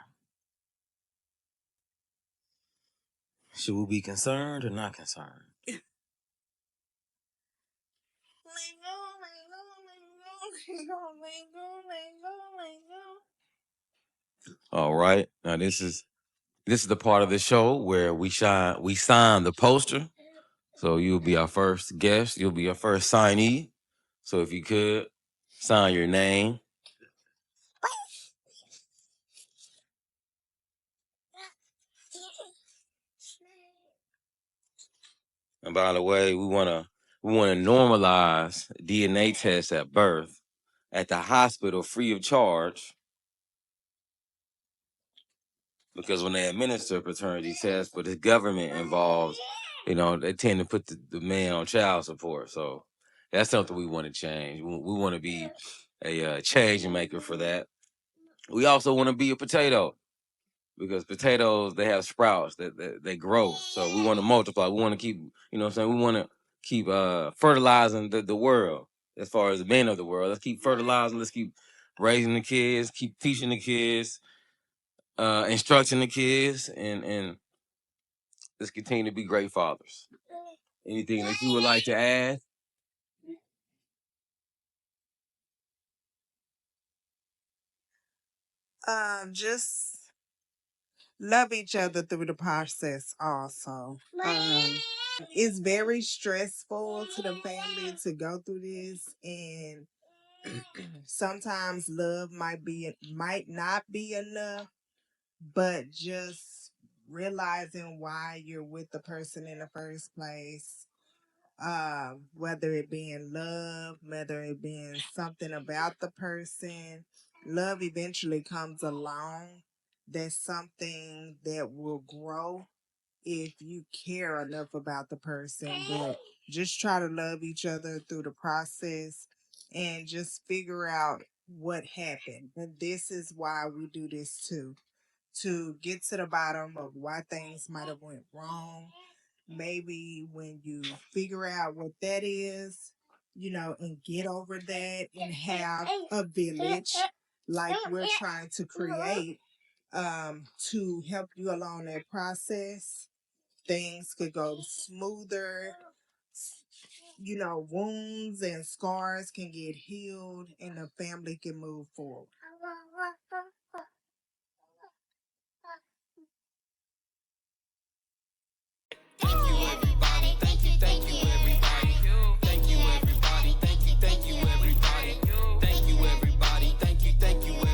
Should we be concerned or not concerned? All right. Now this is the part of the show where we sign the poster. So you'll be our first guest. You'll be our first signee. So if you could sign your name. And by the way, we wanna normalize DNA tests at birth at the hospital free of charge, because when they administer paternity tests, but the government involved, they tend to put the man on child support. So that's something we want to change. We want to be a change maker for that. We also want to be a potato, because potatoes, they have sprouts that they grow. So we want to multiply. We want to keep, what I'm saying? We want to keep fertilizing the world as far as the men of the world. Let's keep fertilizing. Let's keep raising the kids, keep teaching the kids, instructing the kids, and let's continue to be great fathers. Anything that you would like to add? Just love each other through the process also. It's very stressful to the family to go through this, and sometimes love might not be enough, but just realizing why you're with the person in the first place, whether it be in love, whether it being something about the person, love eventually comes along. That's something that will grow if you care enough about the person. But just try to love each other through the process and just figure out what happened. And this is why we do this too, to get to the bottom of why things might have went wrong. Maybe when you figure out what that is, and get over that and have a village like we're trying to create, to help you along that process, things could go smoother. Wounds and scars can get healed and the family can move forward. Thank you, everybody. Thank you, everybody. Thank you, everybody. Thank you, everybody. Thank you, everybody. Thank you, everybody.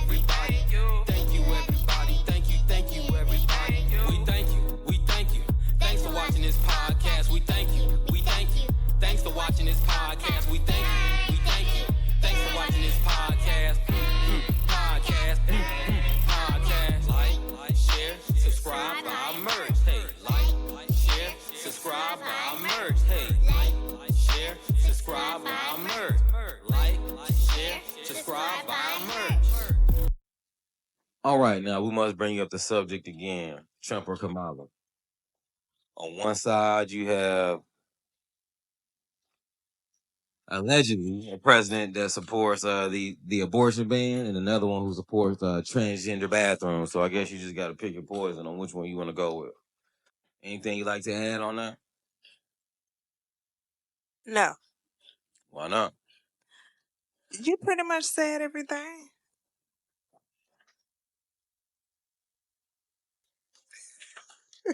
All right, now we must bring up the subject again. Trump or Kamala. On one side, you have allegedly a president that supports the abortion ban, and another one who supports transgender bathrooms. So I guess you just got to pick your poison on which one you want to go with. Anything you like to add on that? No, Why not? you pretty much said everything.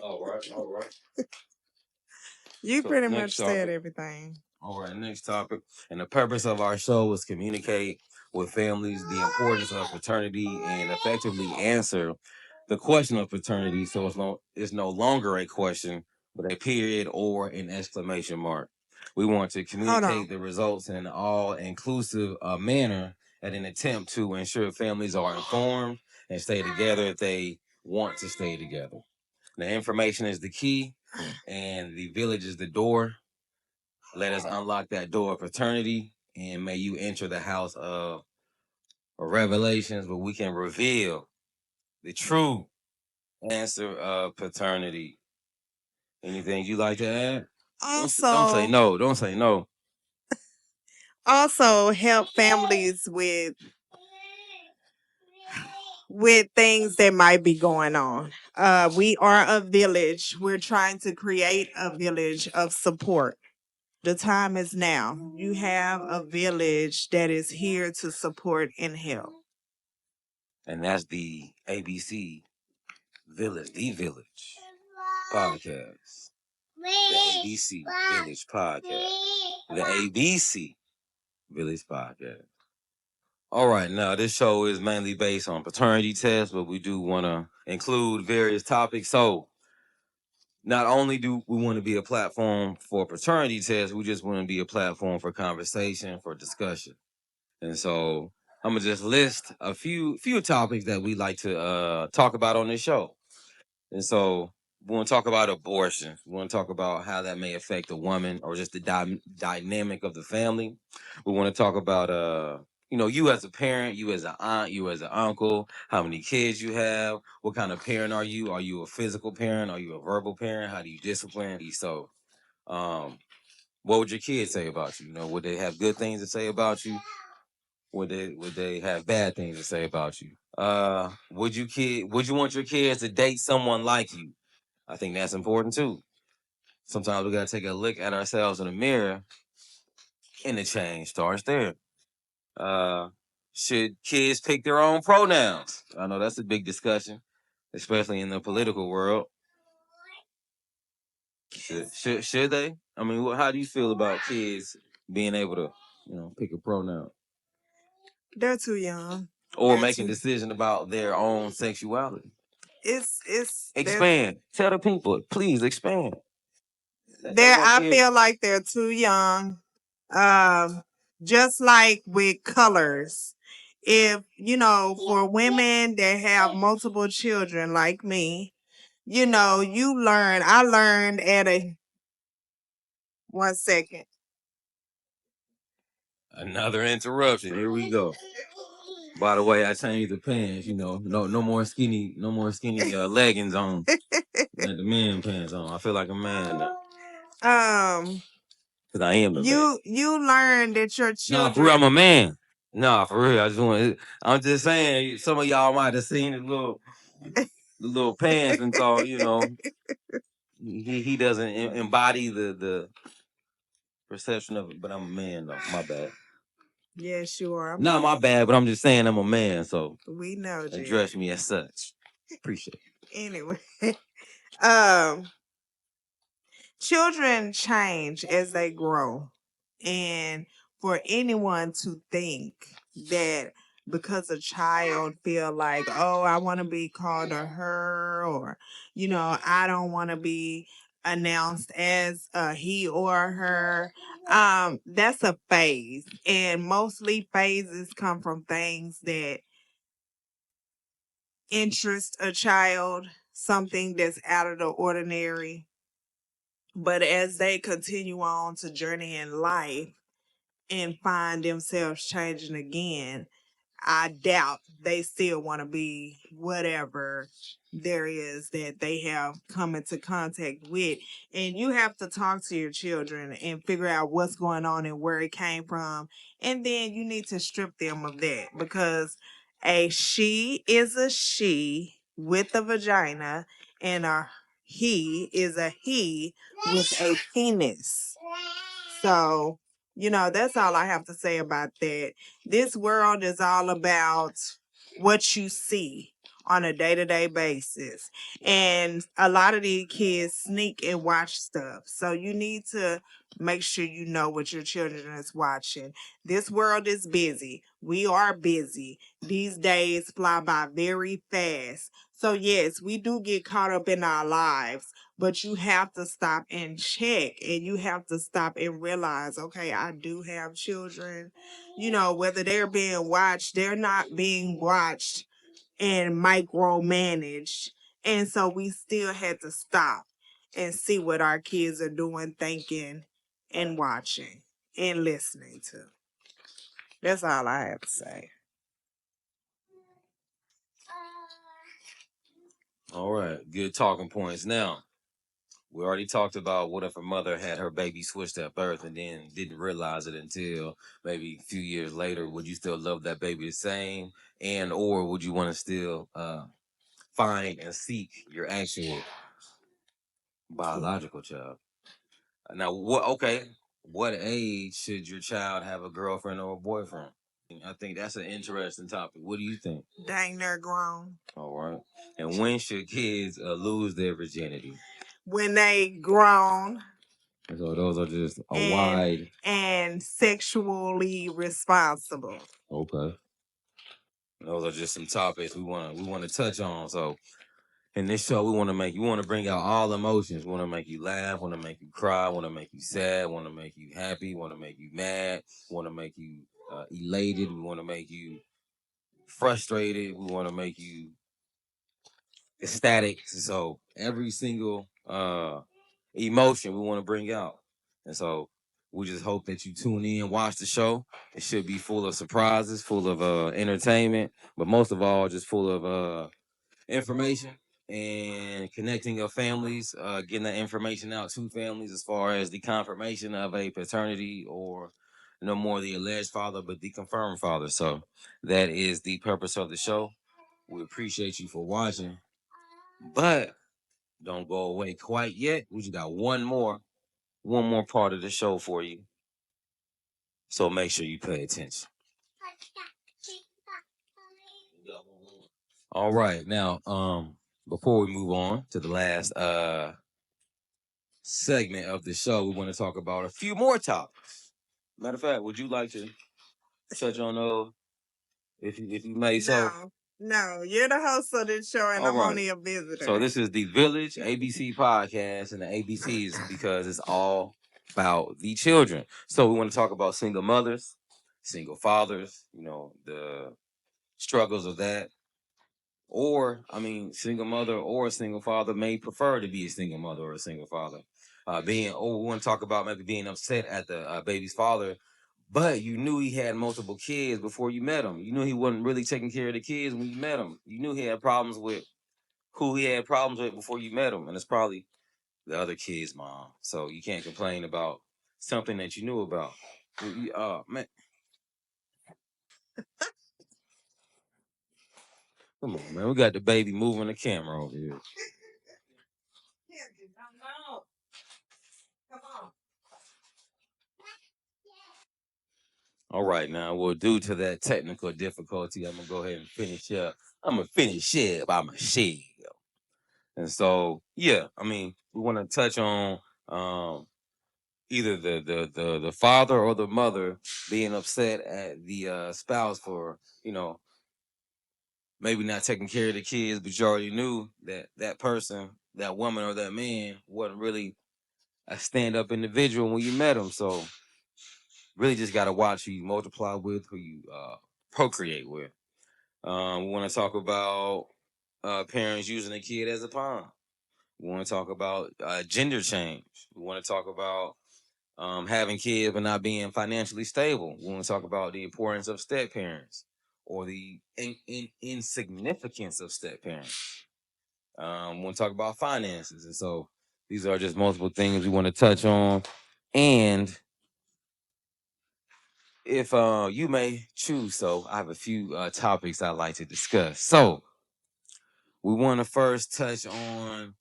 All right, all right. You So pretty next much said topic. everything. All right, next topic. And the purpose of our show is communicate with families the importance of paternity and effectively answer the question of paternity. So it's no longer a question, but a period or an exclamation mark. We want to Hold communicate on. the results in an all inclusive manner at an attempt to ensure families are informed and stay together if they want to stay together. The information is the key, and the village is the door. Let us unlock that door of paternity, and may you enter the house of revelations where we can reveal the true answer of paternity. Anything you like to add? Don't say Also, no. Don't say no. also help families with things that might be going on. We are a village. We're trying to create a village of support. The time is now. You have a village that is here to support and help. And that's the ABC Village, the Village podcast. The ABC Village podcast. The ABC Village podcast. All right, now this show is mainly based on paternity tests, but we do want to include various topics. So, not only do we want to be a platform for paternity tests, we just want to be a platform for conversation, for discussion. And so, I'm gonna just list a few topics that we like to talk about on this show. And so we want to talk about abortion. We want to talk about how that may affect a woman or just the dynamic of the family. We want to talk about you as a parent, you as an aunt, you as an uncle, how many kids you have, what kind of parent are you? Are you a physical parent? Are you a verbal parent? How do you discipline? So what would your kids say about you? You know, would they have good things to say about you? Would they have bad things to say about you? Would you want your kids to date someone like you? I think that's important too. Sometimes we gotta take a look at ourselves in the mirror, and the change starts there. Uh, should kids pick their own pronouns? I know that's a big discussion, especially in the political world. Should they? I mean, how do you feel about kids being able to, pick a pronoun They're too young. or They're making too. decision about their own sexuality? It's they're Expand. Tell the people, please expand. Let they're. more I kids. feel like they're too young. Um, just like with colors, if for women that have multiple children like me, you learn. I learned at a 1 second. Another interruption. Here we go. By the way, I changed the pants. No more skinny leggings on. Got the man pants on. I feel like a man now. Um, Cause I am the man. you learn that your Nah, for real, I'm children. a man. Nah, for real. I'm just saying. Some of y'all might have seen the little pants and thought, he doesn't embody the perception of it. But I'm a man though. My bad. Yes, you are. Not my bad, but I'm just saying I'm a man. So We know, Jay. address me as such. Appreciate it. Anyway, um, children change as they grow. And for anyone to think that because a child feel like, oh, I want to be called a her, or I don't want to be announced as a he or a her, that's a phase. And mostly phases come from things that interest a child, something that's out of the ordinary. But as they continue on to journey in life and find themselves changing again, I doubt they still want to be whatever there is that they have come into contact with. And you have to talk to your children and figure out what's going on and where it came from. And then you need to strip them of that, because a she is a she with a vagina, and a he is a he with a penis. So, that's all I have to say about that. This world is all about what you see on a day-to-day basis. And a lot of these kids sneak and watch stuff. So you need to make sure you know what your children is watching. This world is busy. We are busy. These days fly by very fast. So yes, we do get caught up in our lives, but you have to stop and check, and you have to stop and realize, okay, I do have children. Whether they're being watched, they're not being watched and micromanaged. And so we still had to stop and see what our kids are doing, thinking, and watching and listening to. That's all I have to say. All right, good talking points. Now, we already talked about what if a mother had her baby switched at birth and then didn't realize it until maybe a few years later. Would you still love that baby the same, and or would you want to still find and seek your actual biological child? Now, what? Okay, what age should your child have a girlfriend or a boyfriend? I think that's an interesting topic. What do you think? Dang, they're grown. All right. And when should kids lose their virginity? When they grown So those are just a and wide. and sexually responsible. Okay. Those are just some topics we want to touch on. So in this show, we want to bring out all emotions. We want to make you laugh, want to make you cry, want to make you sad, want to make you happy, want to make you mad, want to make you elated. We want to make you frustrated. We want to make you ecstatic. So every single emotion we want to bring out. And so we just hope that you tune in, watch the show. It should be full of surprises, full of entertainment, but most of all, just full of information and connecting your families, getting that information out to families as far as the confirmation of a paternity or no more the alleged father, but the confirmed father. So that is the purpose of the show. We appreciate you for watching, but don't go away quite yet. We just got one more part of the show for you. So make sure you pay attention. All right. Now, before we move on to the last segment of the show, we want to talk about a few more topics. Matter of fact, would you like to touch on those if you may so? No, you're the host of this show, and All I'm right. only a visitor. So this is the Village ABC podcast, and the ABC is because it's all about the children. So we want to talk about single mothers, single fathers, the struggles of that. Or, single mother or a single father may prefer to be a single mother or a single father. We want to talk about maybe being upset at the baby's father, but you knew he had multiple kids before you met him. You knew he wasn't really taking care of the kids when you met him. You knew he had problems with who he had problems with before you met him, and it's probably the other kid's mom. So you can't complain about something that you knew about. Man, come on, man. We got the baby moving the camera over here. All right, now, well, due to that technical difficulty, I'm gonna go ahead and finish up. I'm gonna finish it by myself. And so, yeah, we want to touch on either the father or the mother being upset at the spouse for maybe not taking care of the kids, but you already knew that that person, that woman or that man, wasn't really a stand-up individual when you met him. So really just got to watch who you multiply with, who you procreate with. We want to talk about parents using a kid as a pawn. We want to talk about gender change. We want to talk about having kids but not being financially stable. We want to talk about the importance of step parents. or the insignificance of step parents. Want to talk about finances, and so these are just multiple things we want to touch on. And if you may choose, so I have a few topics I'd like to discuss. So we want to first touch on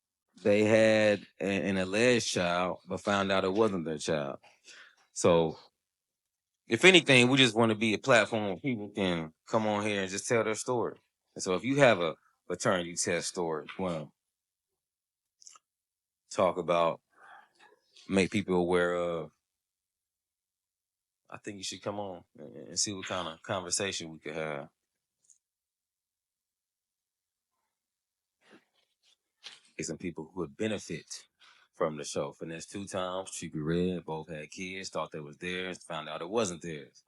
they had an alleged child, but found out it wasn't their child. So if anything, we just want to be a platform where people can come on here and just tell their story. And so if you have a paternity test story, well, talk about, make people aware of, I think you should come on and see what kind of conversation we could have. Get some people who would benefit from the show. Finesse 2 times, Cheeky Red, both had kids, thought that was theirs, found out it wasn't theirs.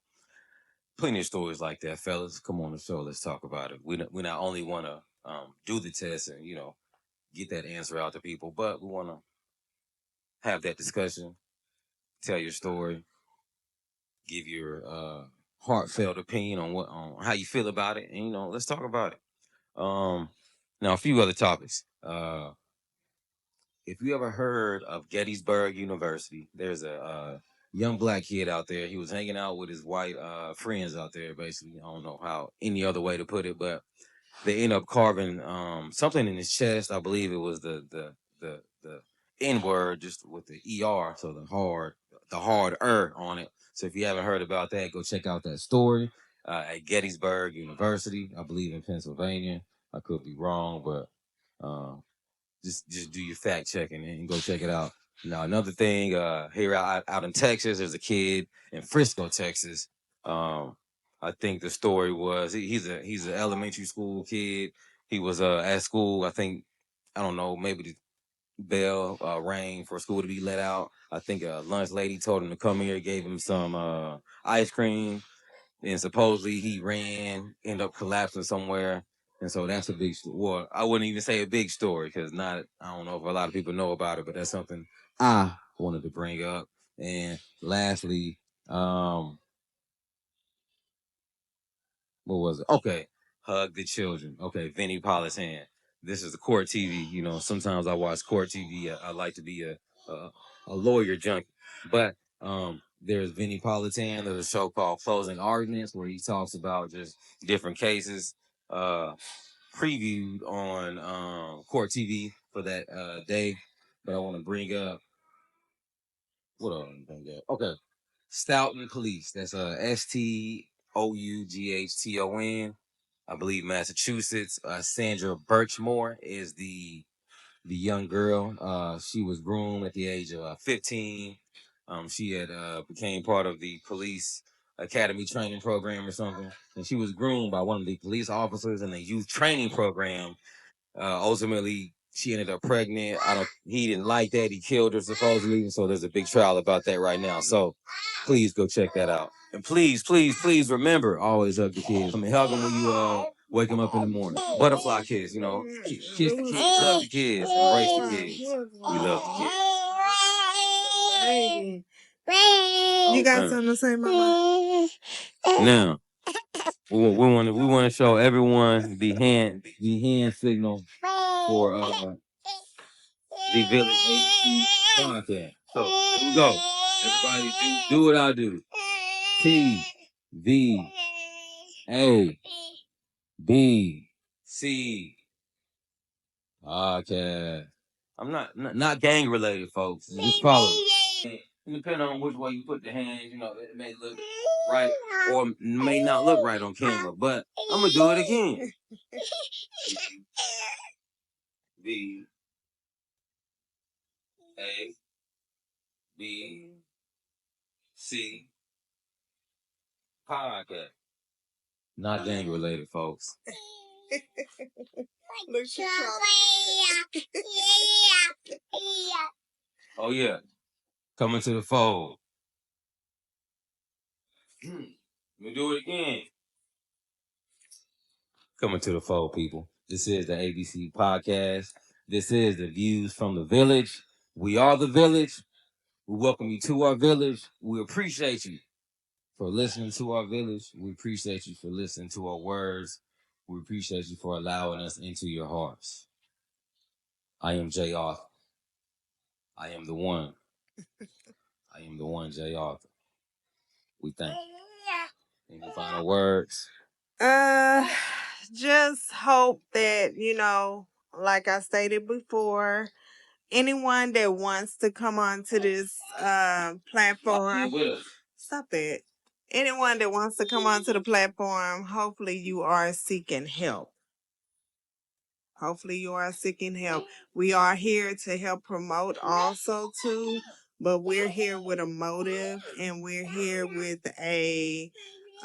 Plenty of stories like that, fellas. Come on the show, let's talk about it. We not only want to do the test and, get that answer out to people, but we want to have that discussion, tell your story, give your heartfelt opinion on how you feel about it, and let's talk about it. Now a few other topics. If you ever heard of Gettysburg University, there's a young black kid out there. He was hanging out with his white friends out there. Basically, I don't know how any other way to put it, but they end up carving something in his chest. I believe it was the N word, just with the ER, so the hard on it. So if you haven't heard about that, go check out that story at Gettysburg University, I believe in Pennsylvania. I could be wrong, but just do your fact checking and go check it out. Now another thing, here out in Texas, there's a kid in Frisco, Texas. I think the story was he's an elementary school kid. He was at school. I think, I don't know, maybe the bell rang for school to be let out. I think a lunch lady told him to come here, gave him some ice cream, and supposedly he ran, ended up collapsing somewhere. And so that's a big story. Well, I wouldn't even say a big story because I don't know if a lot of people know about it, but that's something I wanted to bring up. And lastly, what was it? Okay, hug the children. Okay, Vinnie Paul's hand. This is the court TV. Sometimes I watch court TV. I like to be a lawyer junkie, but there's Vinnie Politan. There's a show called Closing Arguments where he talks about just different cases previewed on court TV for that day. But I want to bring up what else? Okay, Stoughton Police. That's STOUGHTON. I believe Massachusetts. Sandra Birchmore is the young girl. She was groomed at the age of 15. She had became part of the police academy training program or something, and she was groomed by one of the police officers in the youth training program. Ultimately, she ended up pregnant. He didn't like that. He killed her supposedly. So there's a big trial about that right now. So please go check that out. And please, please, please remember, always hug the kids. I mean, hug them when you wake them up in the morning. Butterfly kids, kiss the kids, hug the kids, embrace the kids. We love the kids. You got something to say, Mama? Now, we want to show everyone the hand signal for the Village ABC podcast. So here we go. Everybody do what I do. TVABC podcast. I'm not gang related, folks. Just follow. Depending on which way you put the hands, it may look right or may not look right on camera. But I'm gonna do it again. V A B C podcast. Not gang related, folks. Oh yeah, coming to the fold. We do it again. Coming to the fold, people. This is the ABC podcast. This is the Views from the Village. We are the village. We welcome you to our village. We appreciate you. for listening to our village. We appreciate you for listening to our words. We appreciate you for allowing us into your hearts. I am J. Arthur. I am the one. I am the one, J. Arthur. We thank you. Any final words? Just hope that, like I stated before, anyone that wants to come onto this platform, stop it. Anyone that wants to come onto the platform, hopefully you are seeking help. Hopefully you are seeking help. We are here to help promote also too, but we're here with a motive and we're here with a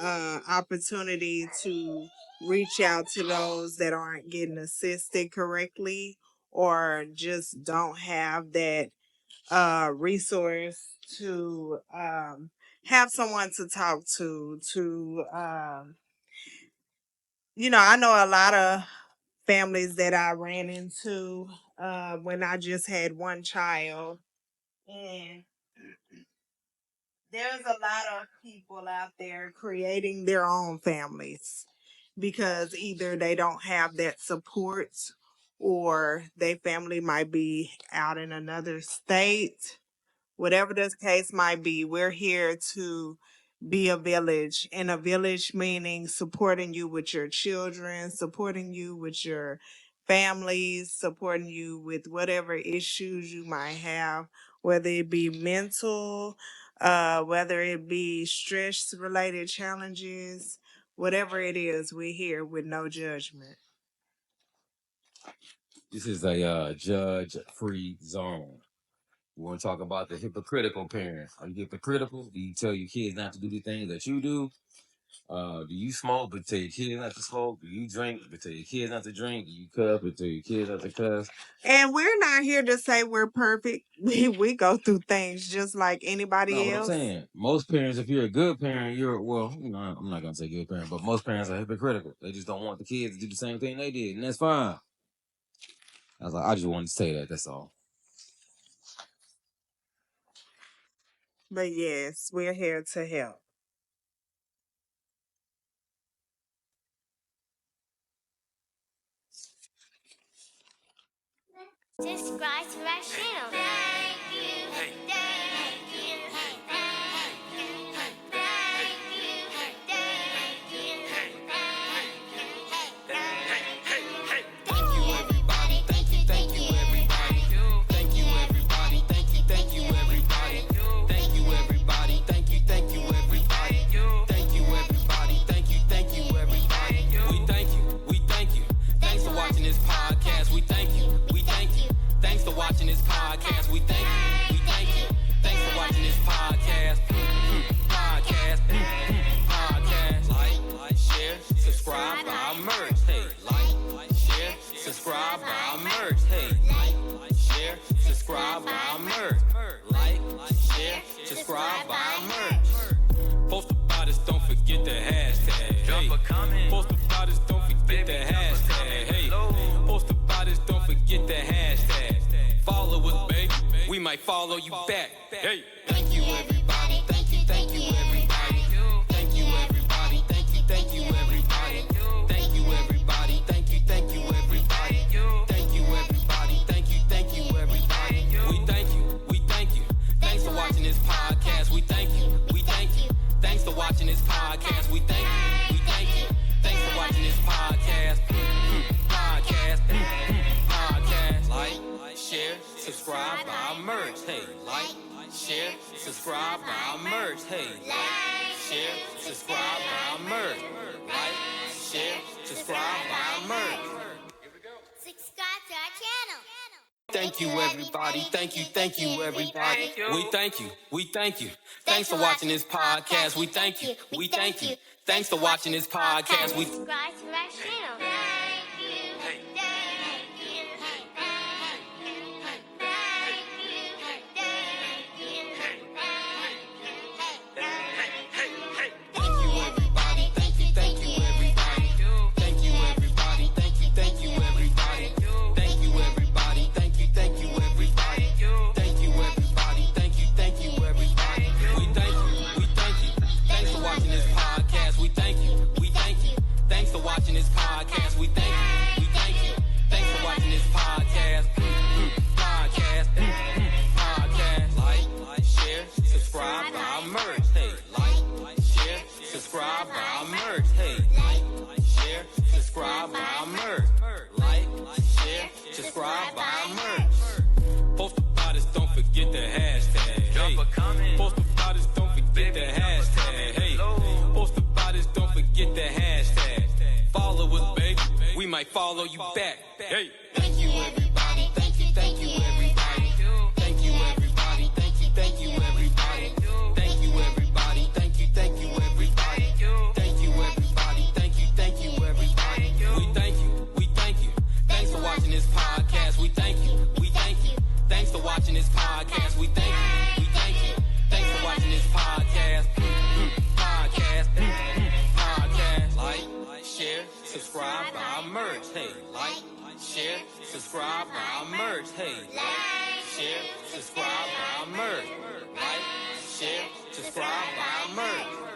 opportunity to reach out to those that aren't getting assisted correctly or just don't have that resource to have someone to talk to I know a lot of families that I ran into when I just had one child. And there's a lot of people out there creating their own families because either they don't have that support or their family might be out in another state. Whatever the case might be, we're here to be a village, and a village meaning supporting you with your children, supporting you with your families, supporting you with whatever issues you might have, whether it be mental, whether it be stress related challenges, whatever it is, we're here with no judgment. This is a judge-free zone. We want to talk about the hypocritical parents. Are you hypocritical? Do you tell your kids not to do the things that you do? Do you smoke but tell your kids not to smoke? Do you drink but tell your kids not to drink? Do you cuss but tell your kids not to cuss? And we're not here to say we're perfect. We go through things just like anybody else. What I'm saying, most parents, if you're a good parent, I'm not gonna say good parent, but most parents are hypocritical. They just don't want the kids to do the same thing they did, and that's fine. I just wanted to say that. That's all. But yes, we're here to help. Subscribe to our channel. Thank you. Thank you. Thank you. Thank you. Thank you everybody, thank you everybody. Thank you everybody, thank you everybody. Thank you everybody, thank you everybody. Thank you everybody, thank you everybody. We thank you. Thanks for watching this podcast. We thank you. Thanks for watching this podcast. We thank you. Thanks for watching this podcast. Podcast. Like, share, subscribe, buy our merch. Hey, like, share, subscribe, buy our merch. Hey, like, share, subscribe, buy our merch. Like, share, subscribe, buy our merch. Post about us, don't forget the hashtag. Drop a comment. Post about us, don't forget the hashtag. Hey, post about us, don't forget the hashtag. Follow us, baby. We might follow you back. Hey, thank you everybody. Thank you everybody. Thank you everybody. Thank you everybody. Thank you everybody. Thank you everybody. Thank you everybody. Thank you everybody. We thank you. Thanks for watching this podcast. We thank you. Thanks for watching this podcast. We thank you. Thanks for watching this podcast. Podcast. Like, share, subscribe, buy our merch. Hey, like, share, subscribe, buy our merch. Hey, like, share, subscribe, buy our merch. Like, share, subscribe, buy our merch. Subscribe to our channel. Thank you everybody. Thank you everybody. We thank you. Thanks for watching this podcast. We thank you. Thanks for watching this podcast. We Subscribe to our channel. Thank you. Thank you. Thank you everybody. Thank you everybody. Thank you everybody. Thank you everybody. Thank you everybody. Thank you everybody. Thank you everybody. Thank you everybody. We thank you. Thanks for subscribe, buy merch. Post about us, don't forget the hashtag. Drop a comment. Post about us, don't forget the hashtag. Hey, post about us, don't forget the hashtag. Follow us, baby. We might follow you back. Hey. Thank you, everybody. Thank you, everybody. Thank you, everybody. Thank you, everybody. Thank you, everybody. Thank you, everybody. Thank you, everybody. Thank you, everybody. We thank you. Thanks for watching this podcast. We thank you. Thanks for watching this podcast. We thank you. Thanks for watching this podcast. Podcast. Like, share, subscribe, buy merch. Hey, like, share, subscribe, buy merch. Hey, like, share, subscribe, buy merch. Like, share, subscribe, buy merch.